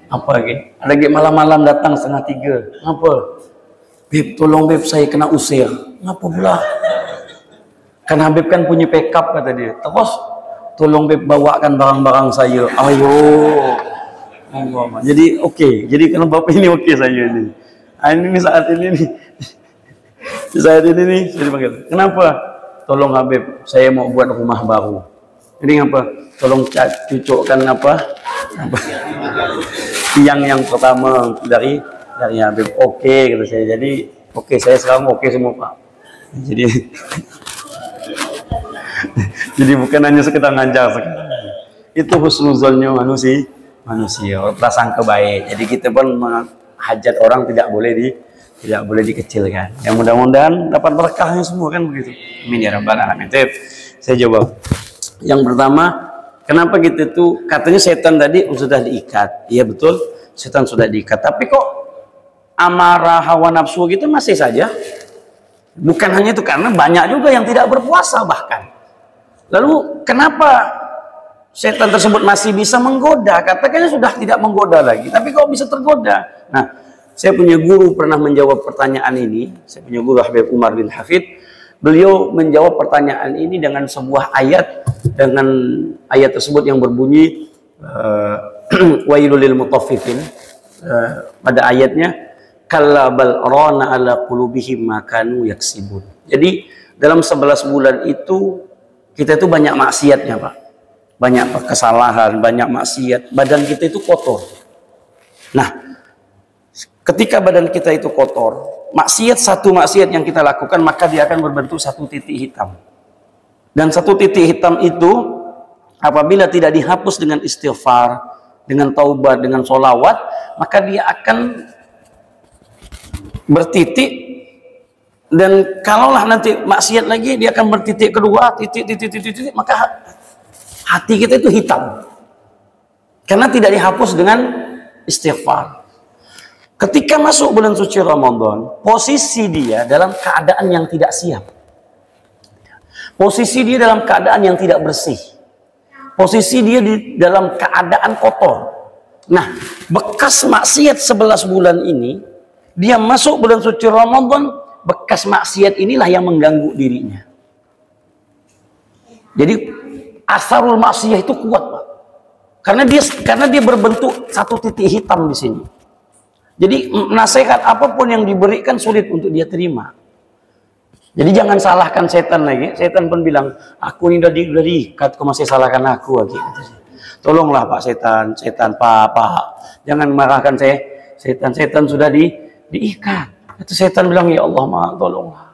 Apa lagi? Ada lagi malam-malam datang 2:30. Kenapa? Beb, tolong Beb, saya kena usir. Kenapa pula? Kan Habib kan punya backup kata dia. Terus tolong Beb bawakan barang-barang saya. Ayo. Jadi oke. Jadi kalau Bapak ini oke saya ini. Ini saat ini nih. Saat ini nih saya dipanggil. Kenapa? Tolong Habib, saya mau buat rumah baru. Ini apa? Tolong cucukkan tiang yang pertama dari Habib. Oke, kata saya. Jadi oke, saya sekarang oke semua Pak. Jadi bukan hanya sekedar ngajar sekarang. Itu husnuzonnya manusia, prasangka baik. Jadi kita pun hajat orang tidak boleh dikecilkan. Yang mudah-mudahan dapat berkahnya semua kan begitu. Amin ya rabbal alamin. Saya jawab. Yang pertama, kenapa gitu tuh? Katanya setan tadi sudah diikat. Iya betul, setan sudah diikat. Tapi kok amarah hawa nafsu gitu masih saja? Bukan hanya itu, karena banyak juga yang tidak berpuasa bahkan. Lalu kenapa setan tersebut masih bisa menggoda? Katakannya sudah tidak menggoda lagi, tapi kok bisa tergoda? Nah, saya punya guru pernah menjawab pertanyaan ini. Saya punya guru Habib Umar bin Hafid. Beliau menjawab pertanyaan ini dengan sebuah ayat, dengan ayat tersebut yang berbunyi wailul lil mutaffifin. Pada ayatnya kalla bal rana ala qulubihim ma kanu yaksibun. Jadi dalam 11 bulan itu kita itu banyak maksiatnya Pak. Banyak kesalahan, banyak maksiat. Badan kita itu kotor. Nah, ketika badan kita itu kotor, satu maksiat yang kita lakukan, maka dia akan berbentuk satu titik hitam. Dan satu titik hitam itu apabila tidak dihapus dengan istighfar, dengan taubat, dengan sholawat, maka dia akan bertitik Dan kalaulah nanti maksiat lagi, dia akan bertitik kedua, titik, maka hati kita itu hitam. Karena tidak dihapus dengan istighfar. Ketika masuk bulan suci Ramadan, posisi dia dalam keadaan yang tidak siap. Posisi dia dalam keadaan yang tidak bersih. Posisi dia dalam keadaan kotor. Nah, bekas maksiat 11 bulan ini, dia masuk bulan suci Ramadan, bekas maksiat inilah yang mengganggu dirinya. Jadi asarul maksiyah itu kuat, Pak. Karena dia berbentuk satu titik hitam di sini. Jadi nasihat apapun yang diberikan sulit untuk dia terima. Jadi jangan salahkan setan lagi. Setan pun bilang, aku ini udah diikat, kok masih salahkan aku lagi. Tolonglah Pak Setan, Pak, jangan marahkan saya. Setan sudah diikat. Itu setan bilang, ya Allah, tolonglah.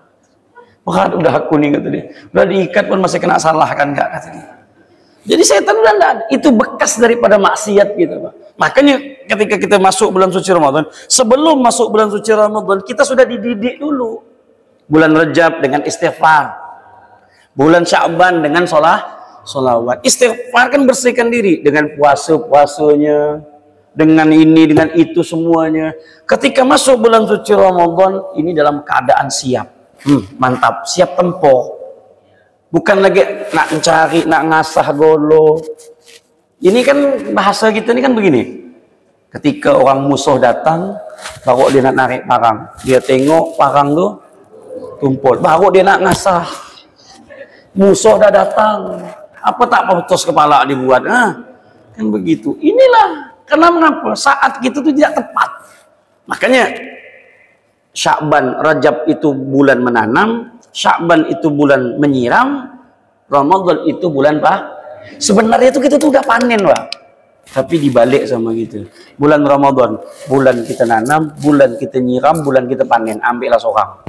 Wah, udah aku nih, kata dia. Udah diikat pun masih kena salahkan, enggak, kata dia. Jadi setan udah enggak, itu bekas daripada maksiat gitu, Pak. Makanya ketika kita masuk bulan suci Ramadan, sebelum masuk bulan suci Ramadan, kita sudah dididik dulu. Bulan Rajab dengan istighfar. Bulan Sya'ban dengan sholawat. Istighfar kan bersihkan diri dengan puasanya, dengan ini, dengan itu semuanya. Ketika masuk bulan suci Ramadan, ini dalam keadaan siap. Mantap, siap tempo. Bukan lagi nak mencari, nak ngasah golo. Ini kan bahasa kita ini kan begini. Ketika orang musuh datang, baru dia nak narik parang. Dia tengok parang tuh tumpul, baru dia nak ngasah. Musuh dah datang, apa tak putus kepala dibuat, kan begitu. Inilah karena mengapa saat kita itu tidak tepat. Makanya Sya'ban, Rajab itu bulan menanam, Sya'ban itu bulan menyiram, Ramadan itu bulan sebenarnya itu kita tuh udah panen, Pak. Tapi dibalik sama gitu. Bulan Ramadan, bulan kita nanam, bulan kita nyiram, bulan kita panen. Ambillah seorang.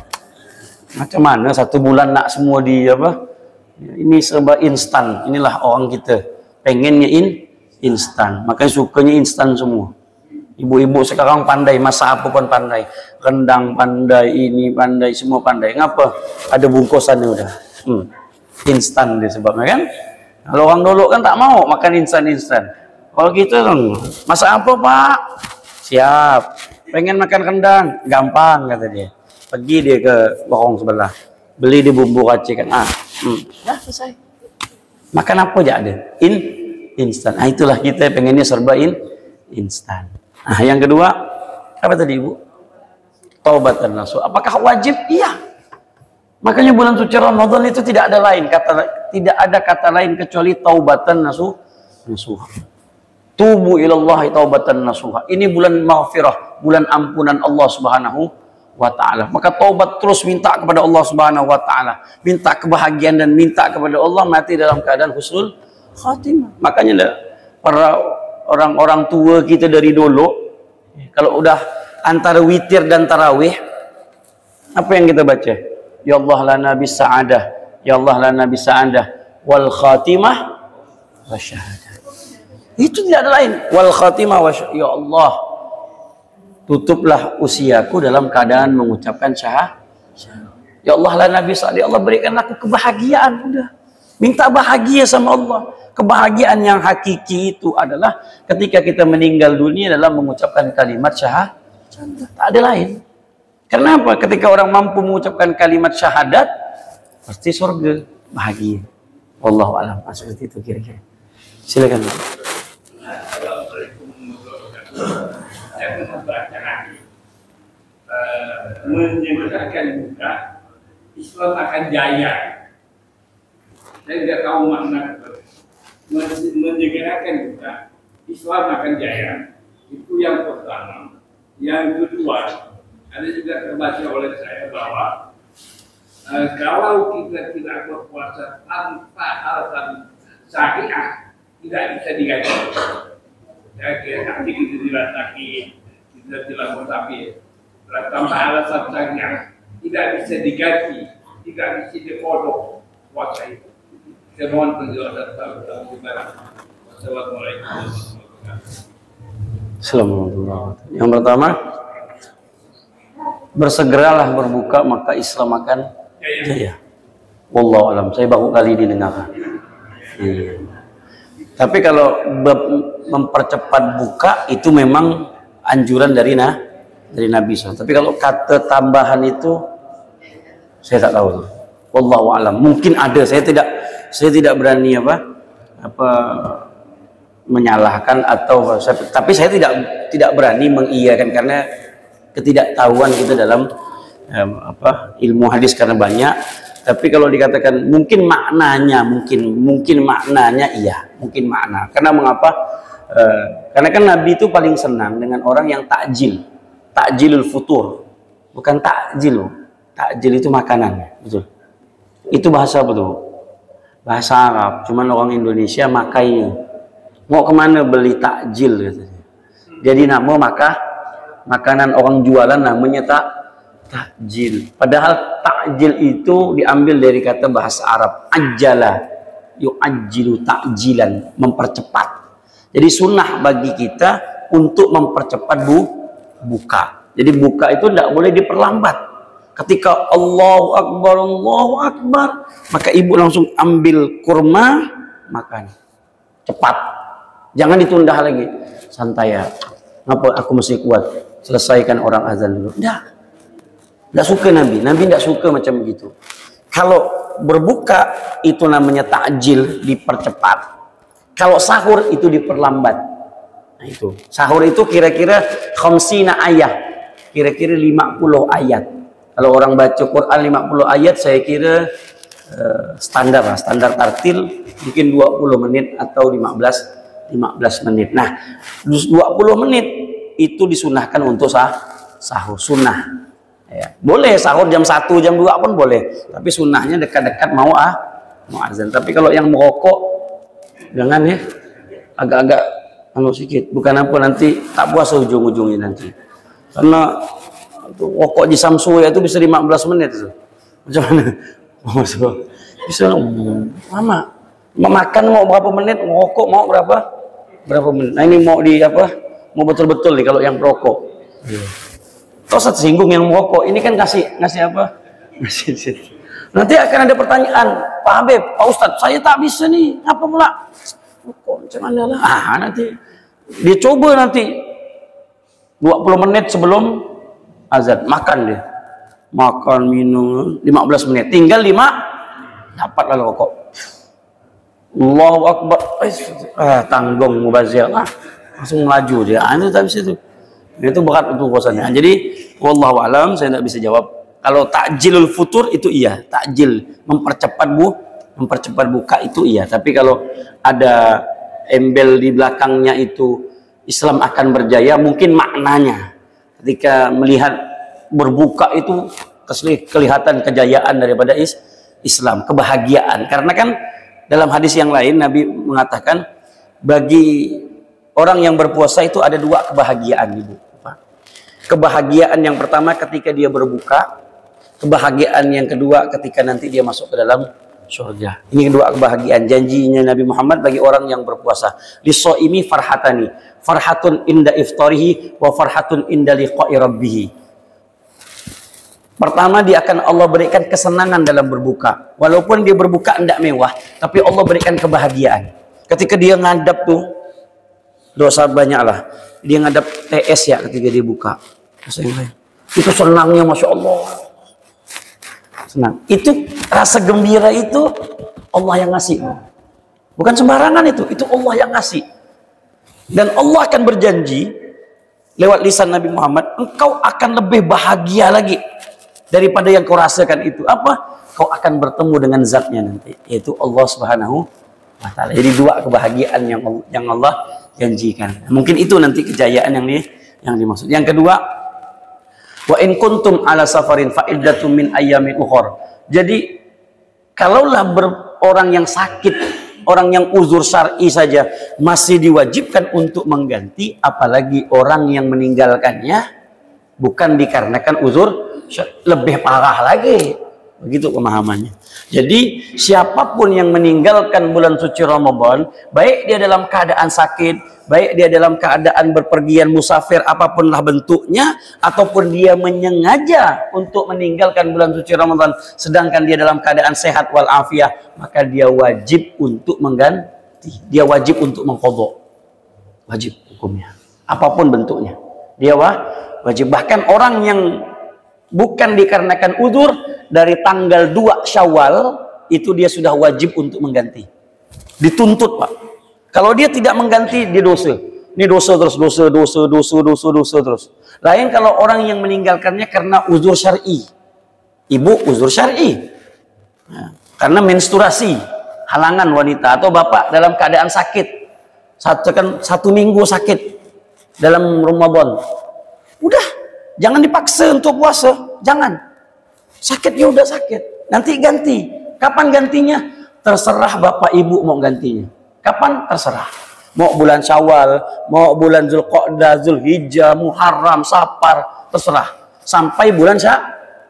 Macam mana satu bulan nak semua di apa? Ini serba instan. Inilah orang kita pengennya instan. Makanya sukanya instan semua. Ibu-ibu sekarang pandai, masak apa pun pandai. Rendang pandai, ini pandai, semua pandai. Ngapa? Ada bungkusannya udah. Instan dia sebabnya kan. Kalau orang dulu kan tak mau makan instan-instan. Kalau gitu kan, masak apa Pak? Siap. Pengen makan rendang? Gampang kata dia. Pergi dia ke lorong sebelah, beli di bumbu racikan. Ya selesai. Makan apa aja ada. Instan. Itulah kita pengennya serba instan. Yang kedua, apa tadi Ibu? Taubatan nasuh. Apakah wajib? Iya. Makanya bulan suci Ramadan itu tidak ada kata lain kecuali taubatan nasuh. Tubu ilallahi taubatan nasuha. Ini bulan maghfirah, bulan ampunan Allah Subhanahu wa ta'ala. Maka taubat terus minta kepada Allah Subhanahu wa ta'ala. Minta kebahagiaan dan minta kepada Allah, mati dalam keadaan husnul khatimah. Makanya para orang-orang tua kita dari dulu, kalau udah antara witir dan tarawih, apa yang kita baca? Ya Allah lana bisa'adah, ya Allah lana bisa'adah, wal khatimah wasyahadah. Itu tidak ada lain. Wal khatimah wasyahadah. Ya Allah, tutuplah usiaku dalam keadaan mengucapkan syahadat. Ya Allah la nabi sallallahu, ya Allah berikan aku kebahagiaan. Udah, minta bahagia sama Allah. Kebahagiaan yang hakiki itu adalah ketika kita meninggal dunia dalam mengucapkan kalimat syahadat. Tak ada lain. Kenapa? Ketika orang mampu mengucapkan kalimat syahadat, pasti surga, bahagia. Wallahu a'lam. Seperti itu kira-kira. Silakan. Saya membaca lagi menjelaskan juga Islam akan jaya. Saya tidak tahu makna menjelaskan juga Islam akan jaya. Itu yang pertama. Yang kedua, ada juga terbaca oleh saya bahwa kalau kita tidak berpuasa tanpa alasan syariah, tidak bisa digaji. Saya kira nanti kita tidak sakit, kita tidak musafir, tanpa alasan syariah tidak bisa digaji, tidak bisa dipodok puasa itu. Saya mohon penjelasan Assalamualaikum warahmatullahi wabarakatuh. Assalamualaikum. Yang pertama, bersegeralah berbuka maka Islam akan jaya. Wallahu alam. Saya baru kali didengar. Iya. Tapi kalau mempercepat buka itu memang anjuran dari Nabi SAW. Tapi kalau kata tambahan itu saya tak tahu. Wallahu alam. Mungkin ada. Saya tidak berani menyalahkan atau tapi saya tidak berani mengiyakan karena ketidaktahuan kita dalam ilmu hadis karena banyak. Tapi kalau dikatakan mungkin maknanya iya, mungkin makna. Karena mengapa? Karena kan Nabi itu paling senang dengan orang yang takjilul futur, bukan takjil. Takjil itu makanan, betul. Itu bahasa apa tuh? Bahasa Arab. Cuman orang Indonesia makainya. Mau kemana beli takjil katanya. Jadi makanan orang jualan namanya takjil. Padahal takjil itu diambil dari kata bahasa Arab ajjala, yu'ajjilu takjilan, mempercepat. Jadi sunnah bagi kita untuk mempercepat buka. Jadi buka itu tidak boleh diperlambat. Ketika Allahu Akbar, maka ibu langsung ambil kurma, makan. Cepat. Jangan ditunda lagi. Santai ya. Ngapa aku mesti kuat? Selesaikan orang azan dulu. Tidak suka Nabi. Nabi tidak suka macam begitu. Kalau berbuka itu namanya takjil, dipercepat. Kalau sahur itu diperlambat. Nah itu. Sahur itu kira-kira khamsina ayat. Kira-kira 50 ayat. Kalau orang baca Quran 50 ayat saya kira standar tartil mungkin 20 menit atau 15 menit. Nah, 20 menit itu disunahkan untuk sahur, sunnah. Ya. Boleh sahur jam 1, jam 2 pun boleh. Tapi sunnahnya dekat-dekat mau azan. Tapi kalau yang merokok jangan ya. Agak-agak sedikit. Bukan apa nanti tak puasa ujung-ujungnya nanti. Karena rokok di Samsu itu bisa 15 menit itu. Macam mana? Bisa lama. Makan mau berapa menit, merokok mau berapa menit. Nah ini mau mau betul-betul nih kalau yang perokok. Terus tersinggung yang merokok. Ini kan ngasih apa? Ngasih. Nanti akan ada pertanyaan, Pak Habib, Pak Ustadz, saya tak bisa nih. Apa pula? Rokok macam mana lah? Nanti dia coba nanti 20 menit sebelum azan makan dia. Makan minum 15 menit. Tinggal 5 dapatlah rokok. Allahu Akbar. Tanggung mubazir. Langsung melaju dia. Itu tak bisa itu. Itu berat untuk puasanya. Jadi wallahu alam saya tidak bisa jawab. Kalau takjilul futur itu iya, takjil mempercepat buka itu iya. Tapi kalau ada embel di belakangnya itu Islam akan berjaya, mungkin maknanya ketika melihat berbuka itu kelihatan kejayaan daripada Islam, kebahagiaan. Karena kan dalam hadis yang lain Nabi mengatakan bagi orang yang berpuasa itu ada 2 kebahagiaan, Ibu. Kebahagiaan yang pertama ketika dia berbuka, kebahagiaan yang kedua ketika nanti dia masuk ke dalam surga. Ini kedua kebahagiaan janjinya Nabi Muhammad bagi orang yang berpuasa. Lisoimi farhatani, farhatun inda iftarihi wa farhatun inda liqa'i rabbih. Pertama dia akan Allah berikan kesenangan dalam berbuka. Walaupun dia berbuka tidak mewah, tapi Allah berikan kebahagiaan. Ketika dia ngadap tuh dosa banyaklah. Dia ngadap TS ya ketika dia buka. Itu senangnya Masya Allah. Senang. Itu rasa gembira itu Allah yang ngasih. Bukan sembarangan itu Allah yang ngasih. Dan Allah akan berjanji lewat lisan Nabi Muhammad, engkau akan lebih bahagia lagi daripada yang kau rasakan itu. Apa? Kau akan bertemu dengan zatnya nanti, yaitu Allah Subhanahu wa Ta'ala. Jadi 2 kebahagiaan yang Allah janjikan. Mungkin itu nanti kejayaan yang dimaksud. Yang kedua, wa in kuntum ala safarin fa iddatum min ayyamin ukhra. Jadi kalaulah orang yang sakit, orang yang uzur syar'i saja masih diwajibkan untuk mengganti, apalagi orang yang meninggalkannya bukan dikarenakan uzur, lebih parah lagi. Begitu pemahamannya. Jadi siapapun yang meninggalkan bulan suci Ramadan, baik dia dalam keadaan sakit, baik dia dalam keadaan berpergian musafir apapunlah bentuknya, ataupun dia menyengaja untuk meninggalkan bulan suci Ramadan sedangkan dia dalam keadaan sehat walafiat, maka dia wajib untuk mengganti, dia wajib untuk mengqadha. Wajib hukumnya, apapun bentuknya dia wajib. Bahkan orang yang bukan dikarenakan udzur, dari tanggal 2 Syawal itu dia sudah wajib untuk mengganti. Dituntut, Pak. Kalau dia tidak mengganti, dia dosa. Ini dosa terus, dosa terus. Lain kalau orang yang meninggalkannya karena uzur syar'i. Ibu uzur syar'i. Nah, karena menstruasi, halangan wanita, atau bapak dalam keadaan sakit. Satu minggu sakit dalam Ramadan. Udah, jangan dipaksa untuk puasa, jangan. Sakit ya udah sakit, nanti ganti. Kapan gantinya? Terserah bapak ibu mau gantinya. Kapan? Terserah. Mau bulan Syawal, mau bulan Zulqa'dah, Zulhijjah, Muharram, Safar, terserah. Sampai bulan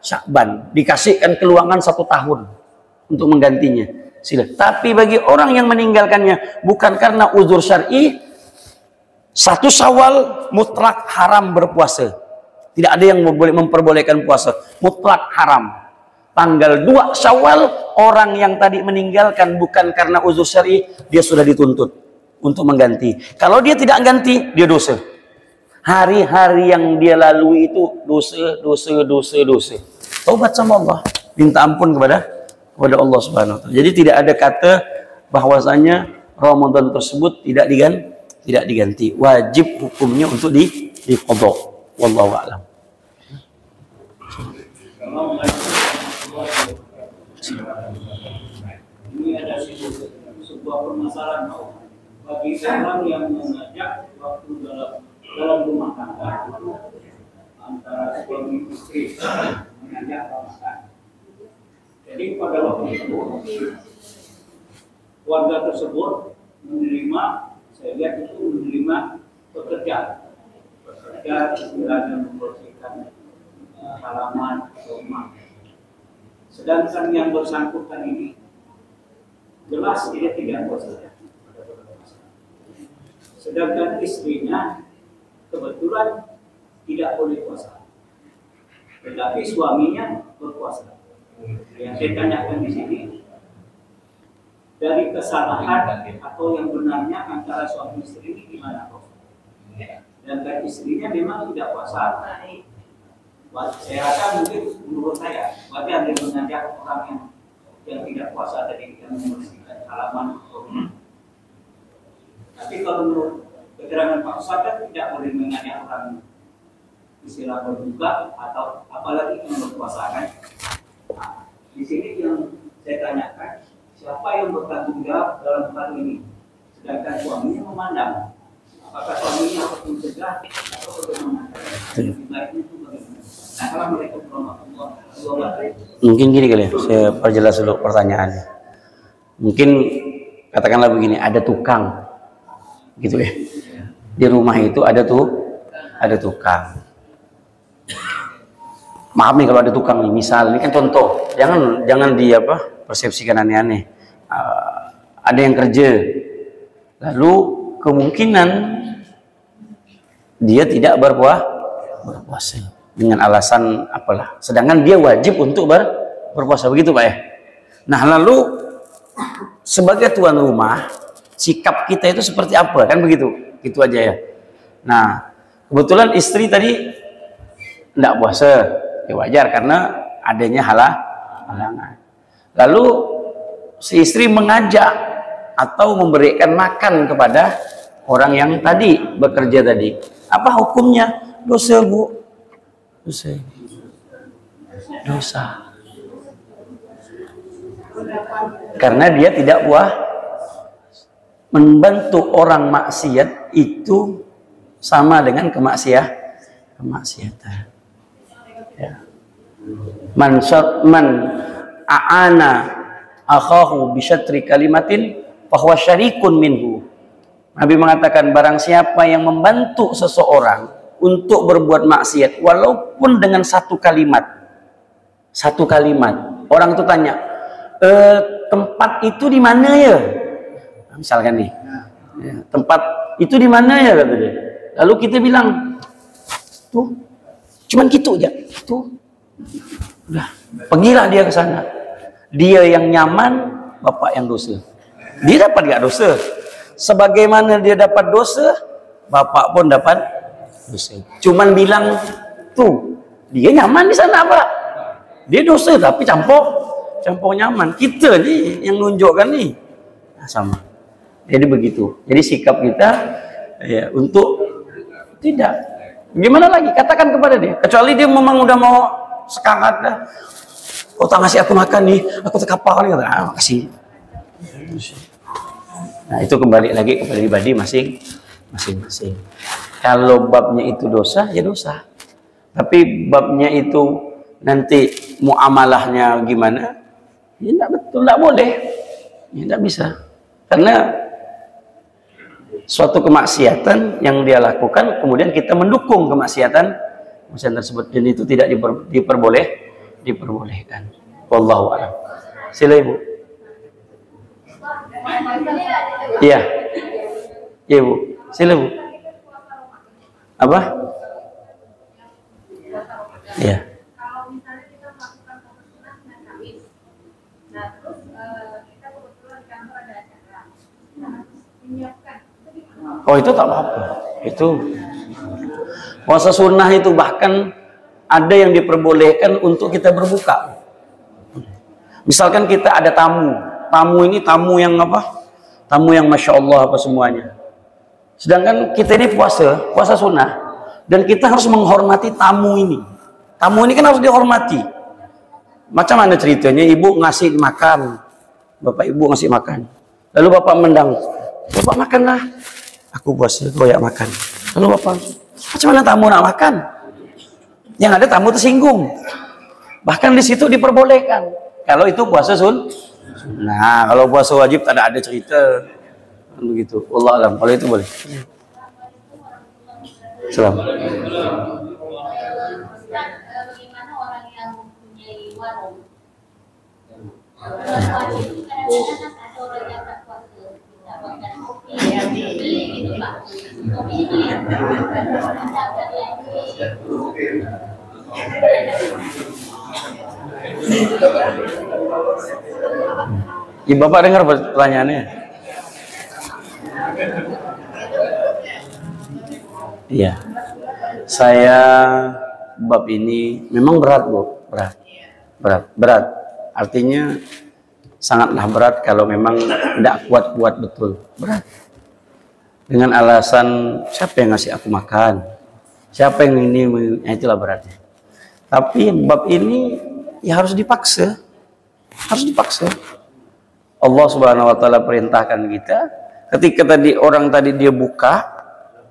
Sya'ban, dikasihkan keluangan 1 tahun untuk menggantinya. Sila. Tapi bagi orang yang meninggalkannya bukan karena uzur syar'i, 1 Syawal mutlak haram berpuasa. Tidak ada yang boleh memperbolehkan puasa, mutlak haram. Tanggal 2 Syawal, orang yang tadi meninggalkan bukan karena uzur syar'i, dia sudah dituntut untuk mengganti. Kalau dia tidak ganti, dia dosa. Hari-hari yang dia lalui itu dosa. Taubat sama Allah, minta ampun kepada Allah Subhanahu wa taala. Jadi tidak ada kata bahwasanya Ramadan tersebut tidak diganti. Wajib hukumnya untuk diqadha. Wallahu a'lam. Ini ada sebuah permasalahan bagi orang yang mengajak waktu dalam rumah tangga itu antara suami istri mengajak makan. Jadi pada waktu itu warga tersebut menerima, saya lihat itu menerima pekerja istilahnya membersihkan halaman rumah. Sedangkan yang bersangkutan ini jelas dia tidak puasa. Sedangkan istrinya kebetulan tidak boleh puasa, tetapi suaminya berpuasa. Yang saya tanyakan di sini, dari kesalahan atau yang benarnya antara suami istri ini gimana, Prof? Dan istrinya memang tidak puasa. Saya rasa mungkin menurut saya berarti ada yang mengajak orang yang tidak puasa tadi yang membersihkan halaman rumah. Tapi kalau menurut keterangan Pak Ustaz kan tidak boleh mengajak orang istilah berbuka atau apalagi yang berpuasa kan. Nah, di sini yang saya tanyakan, siapa yang bertanggung jawab dalam hal ini? Sedangkan suaminya memandang, apakah suaminya harus mencegah atau bagaimana? Baiknya itu bagaimana? Mungkin gini kali ya, saya perjelas dulu pertanyaannya. Mungkin katakanlah begini, ada tukang gitu ya. Di rumah itu ada tukang. Maaf nih kalau ada tukang nih, misal ini kan contoh, jangan persepsikan aneh-aneh. Ada yang kerja, lalu kemungkinan dia tidak berpuasa dengan alasan apalah, sedangkan dia wajib untuk berpuasa, begitu Pak ya. Nah lalu sebagai tuan rumah, sikap kita itu seperti apa, kan begitu, gitu aja ya. Nah kebetulan istri tadi tidak puasa, ya wajar karena adanya halangan. Lalu si istri mengajak atau memberikan makan kepada orang yang tadi bekerja tadi, apa hukumnya? Dosa, Bu. Dosa. Karena dia tidak membantu orang maksiat itu sama dengan kemaksiatan. Ya. Man a'ana akhahu bi syatri kalimatin fahuwa syarikun minhu. Nabi mengatakan barang siapa yang membantu seseorang untuk berbuat maksiat walaupun dengan satu kalimat, Orang itu tanya, tempat itu di mana ya? Misalkan nih, ya, tempat itu di mana ya, kata dia. Lalu kita bilang, tuh, cuman gitu aja, tuh, udah, pergilah dia ke sana. Dia yang nyaman, bapak yang dosa. Dia dapat gak dosa? Sebagaimana dia dapat dosa, bapak pun dapat dosa. Cuman bilang, tuh, dia nyaman di sana, Pak. Dia dosa tapi campur nyaman. Kita nih yang nunjukkan nih, nah, sama. Jadi begitu. Jadi sikap kita ya untuk tidak. Gimana lagi? Katakan kepada dia. Kecuali dia memang udah mau sekangat dah. Oh, tak ngasih aku makan nih, aku terkapar nih. Ah, kasih. Nah, itu kembali lagi kepada pribadi masing-masing. Kalau babnya itu dosa, ya dosa. Tapi babnya itu nanti muamalahnya gimana? Ya enggak betul, enggak boleh. Ya enggak bisa. Karena suatu kemaksiatan yang dia lakukan, kemudian kita mendukung kemaksiatan tersebut, dan itu tidak diperbolehkan. Wallahu a'lam. Sila Ibu. Iya. Iya Bu. Sila Bu. Apa? Iya. Kalau misalnya kita melakukan fokus sunnah dengan Kamis, nah terus kita kebetulan di kantor ada acara, kita harus menyiapkan. Oh, itu tak apa-apa. Itu puasa sunnah itu bahkan ada yang diperbolehkan untuk kita berbuka. Misalkan kita ada tamu. Tamu ini tamu yang apa? Tamu yang Masya Allah apa semuanya. Sedangkan kita ini puasa sunnah. Dan kita harus menghormati tamu ini. Tamu ini kan harus dihormati. Macam mana ceritanya? Ibu ngasih makan. Bapak ibu ngasih makan. Lalu bapak mendang. Bapak makanlah. Aku puasa, goyak makan. Lalu bapak, macam mana tamu nak makan? Yang ada tamu tersinggung. Bahkan di situ diperbolehkan. Kalau itu puasa nah, kalau puasa wajib tak ada cerita. Begitu. Allah alam. Kalau itu boleh. Salam. Bagaimana orang yang mempunyai warung? Kadang-kadang ada orang yang tak puasa, tidak makan kopi, gitu Pak. Kopi itu yang Bapak dengar pertanyaannya? Iya. Saya bab ini memang berat, Bu. Berat. Artinya sangatlah berat kalau memang tidak kuat betul. Berat. Dengan alasan siapa yang ngasih aku makan? Siapa yang ini? Itulah beratnya. Tapi bab ini ya harus dipaksa. Allah Subhanahu wa taala perintahkan kita ketika orang tadi dia buka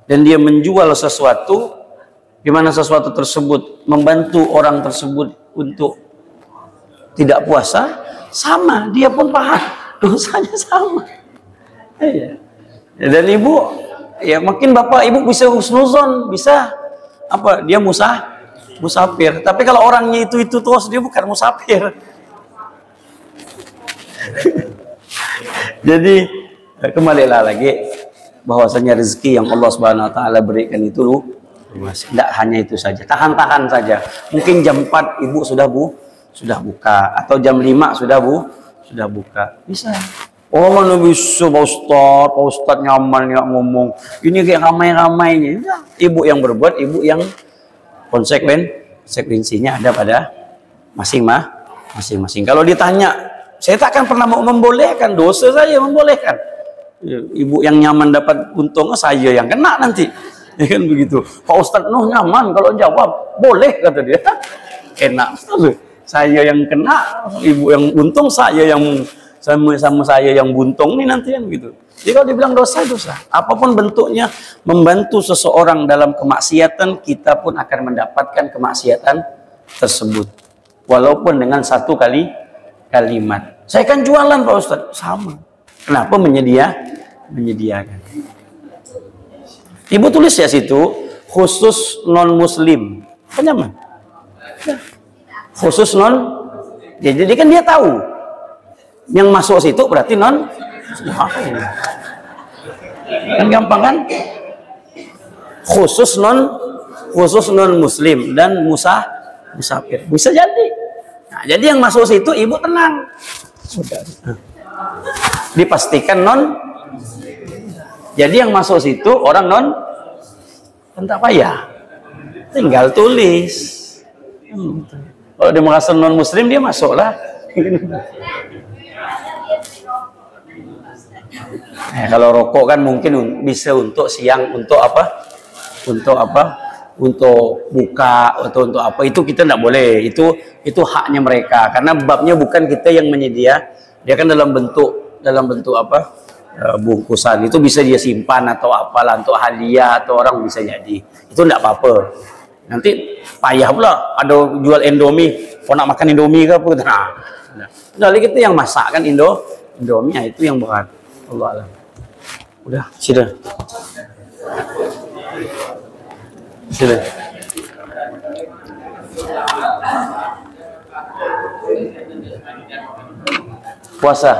dan dia menjual sesuatu, di mana sesuatu tersebut membantu orang tersebut untuk tidak puasa, sama dia pun paham dosanya sama. Ya. Dan ibu, ya mungkin bapak ibu bisa husnuzon, bisa apa? Dia musafir. Tapi kalau orangnya itu terus, dia bukan musafir. Jadi kembalilah lagi bahwasanya rezeki yang Allah Subhanahu wa taala berikan itu luas. Tidak hanya itu saja. Tahan saja. Mungkin jam 4 ibu sudah buka, atau jam 5 sudah buka. Bisa. Oh, mana bisa Pak Ustaz nyaman ya ngomong. Ini kayak ramai-ramainya. Ya, ibu yang berbuat, ibu yang konsekuensinya ada pada masing-masing. Kalau ditanya, saya tak akan pernah mau membolehkan, dosa saya membolehkan. Ibu yang nyaman dapat untung, saya yang kena nanti. Ya kan begitu. Pak Ustaz Nuh nyaman kalau jawab, boleh kata dia. Enak. Saya yang kena, ibu yang untung, saya yang sama saya yang buntung nih nanti kan gitu. Jadi kalau dibilang dosa, apapun bentuknya membantu seseorang dalam kemaksiatan, kita pun akan mendapatkan kemaksiatan tersebut. Walaupun dengan satu kalimat. Saya kan jualan Pak Ustaz, sama. Kenapa menyediakan? Ibu tulis ya situ, khusus non muslim. Penyaman. Khusus non Jadi kan dia tahu yang masuk situ berarti non kan gampang kan, khusus non muslim dan musafir bisa jadi. Nah, jadi yang masuk situ ibu tenang, sudah dipastikan non. Jadi yang masuk situ orang non entah apa ya, tinggal tulis. Kalau dia merasa non muslim dia masuklah. Kalau rokok kan mungkin bisa untuk siang, untuk apa? Untuk buka atau untuk apa, itu kita tidak boleh. Itu haknya mereka, karena babnya bukan kita yang menyedia. Dia kan dalam bentuk apa? Bungkusan, itu bisa dia simpan atau apalah untuk hadiah atau orang bisa jadi. Itu tidak apa-apa. Nanti payah pula ada jual Indomie, mau nak makan Indomie ke apa? Nah, kita yang masak kan Indomie, itu yang berat. Allah alam. Udah, sudah. Sudah. Puasa.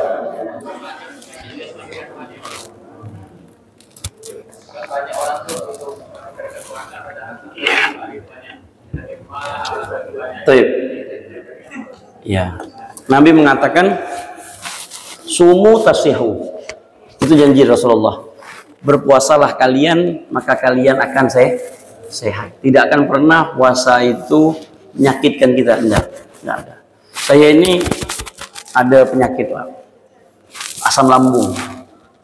Baik. Ya. Nabi mengatakan sumu tasihu. Itu janji Rasulullah. Berpuasalah kalian, maka kalian akan sehat. Tidak akan pernah puasa itu menyakitkan kita. Enggak ada. Saya ini ada penyakit, Pak. Asam lambung.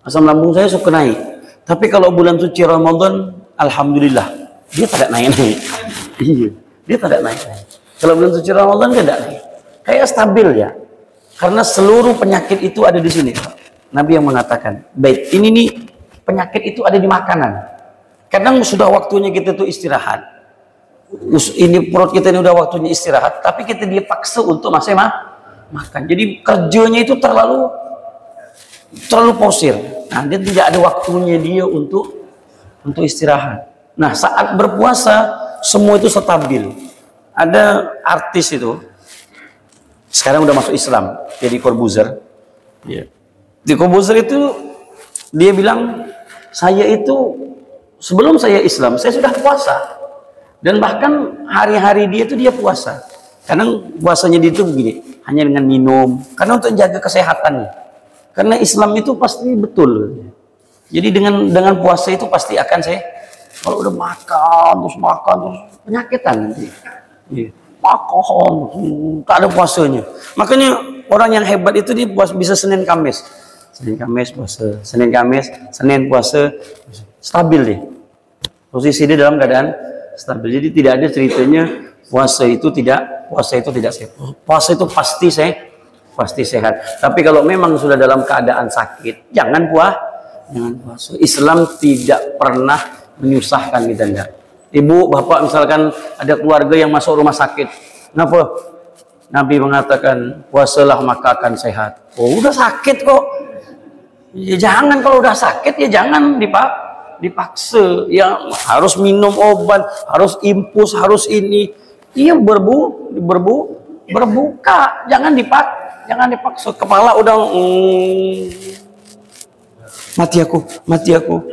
Asam lambung saya suka naik. Tapi kalau bulan suci Ramadan, alhamdulillah, dia tidak naik-naik. Iya, dia tidak naik-naik. Kalau bulan suci Ramadan dia tidak naik. Kayak stabil ya. Karena seluruh penyakit itu ada di sini. Nabi yang mengatakan, baik, ini nih penyakit itu ada di makanan. Kadang sudah waktunya kita tuh istirahat. Ini perut kita ini udah waktunya istirahat, tapi kita dipaksa untuk masih makan. Jadi kerjanya itu terlalu posir. Nah, dia tidak ada waktunya dia untuk istirahat. Nah, saat berpuasa semua itu stabil. Ada artis itu sekarang udah masuk Islam, jadi Corbuzier. Yeah. Di Corbuzier itu dia bilang, saya itu sebelum saya Islam saya sudah puasa, dan bahkan hari-hari dia itu dia puasa. Kadang puasanya dia itu begini, hanya dengan minum, karena untuk jaga kesehatannya. Karena Islam itu pasti betul. Jadi dengan puasa itu pasti akan kalau udah makan terus penyakitan nanti. Makan, tak ada puasanya. Makanya orang yang hebat itu dia bisa Senin Kamis puasa, Senin puasa, stabil deh. Posisi dia dalam keadaan stabil. Jadi tidak ada ceritanya puasa itu tidak sehat. Puasa itu pasti sehat. Tapi kalau memang sudah dalam keadaan sakit, jangan puasa. Islam tidak pernah menyusahkan kita, enggak. Ibu, bapak misalkan ada keluarga yang masuk rumah sakit. Kenapa? Nabi mengatakan, puasalah maka akan sehat. Oh, udah sakit kok. Ya jangan, kalau udah sakit ya jangan dipaksa. Ya harus minum obat, harus infus, harus ini. Iya berbuka. Jangan dipaksa. Kepala udah mati aku.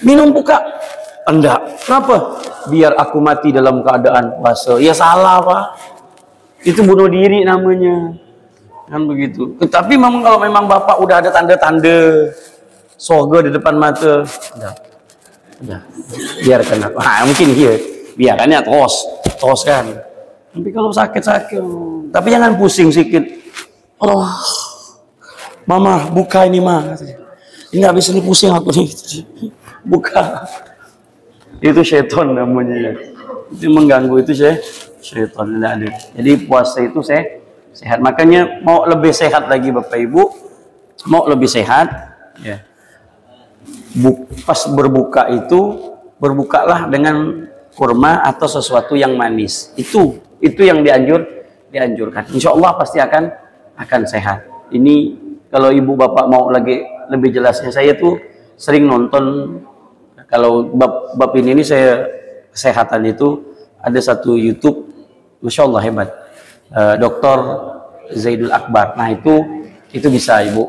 Minum buka. Enggak. Kenapa? Biar aku mati dalam keadaan puasa. Ya salah, Pak. Itu bunuh diri namanya. Kan begitu. Tapi memang kalau memang Bapak udah ada tanda-tanda surga di depan mata, udah. Biarkan apa. Nah, mungkin dia biarkannya terus kan. Tapi kalau sakit, tapi jangan pusing sedikit. Allah, Mama, buka ini, Ma. Ini nggak bisa pusing aku nih. Buka. Itu syaitan namanya. Itu mengganggu, itu syaitan. Jadi puasa itu sehat. Makanya mau lebih sehat lagi Bapak Ibu, mau lebih sehat, ya. Pas berbuka itu berbukalah dengan kurma atau sesuatu yang manis. Itu yang dianjurkan. Insya Allah pasti akan sehat. Ini kalau Ibu Bapak mau lagi lebih jelasnya, saya tuh sering nonton. Kalau bab ini saya kesehatan itu ada satu YouTube, Masya Allah hebat, Dr. Zaidul Akbar. Nah itu bisa Ibu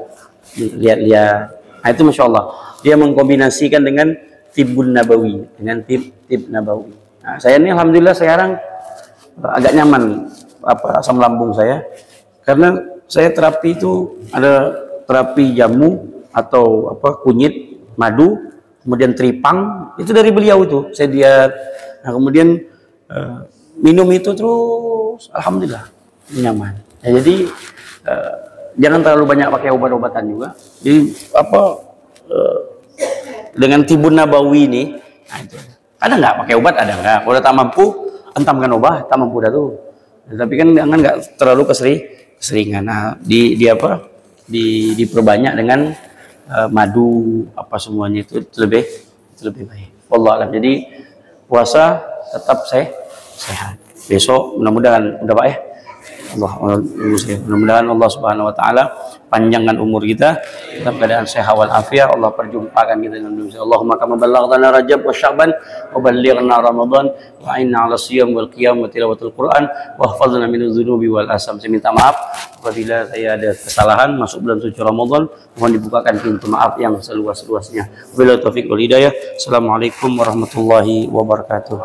lihat-lihat. Nah itu Masya Allah, dia mengkombinasikan dengan Tibbun Nabawi, dengan tib Nabawi. Nah, saya ini alhamdulillah sekarang agak nyaman asam lambung saya, karena saya terapi itu ada terapi jamu atau kunyit, madu, kemudian tripang, itu dari beliau itu saya lihat. Nah, kemudian minum itu terus alhamdulillah nyaman. Ya, jadi jangan terlalu banyak pakai obat-obatan juga. Jadi dengan Tibbun Nabawi ini, nah itu. Ada nggak pakai obat? Ada nggak? Kalau tak mampu, entamkan obat, tak mampu dah tuh. Tapi kan jangan nggak terlalu keseringan. Nah, diperbanyak dengan madu semuanya itu lebih baik. Wallah alam. Jadi puasa tetap sehat. Besok mudah-mudahan udah Pak ya. Mudah-mudahan Allah Subhanahu wa taala panjangkan umur kita dalam keadaan sehat wal afiat. Allah perjumpakan kita dengan Indonesia. Allahumma kama ballaghna Rajab wa Sya'ban wa ballighna Ramadan wa a'inna 'ala siyam wal qiyam wa tilawatil Quran wa hafazna minadz dzunubi wal asam. Saya minta maaf apabila saya ada kesalahan masuk bulan suci Ramadan. Mohon dibukakan pintu maaf yang seluas-luasnya. Wabillahi taufiq wal hidayah. Assalamualaikum warahmatullahi wabarakatuh.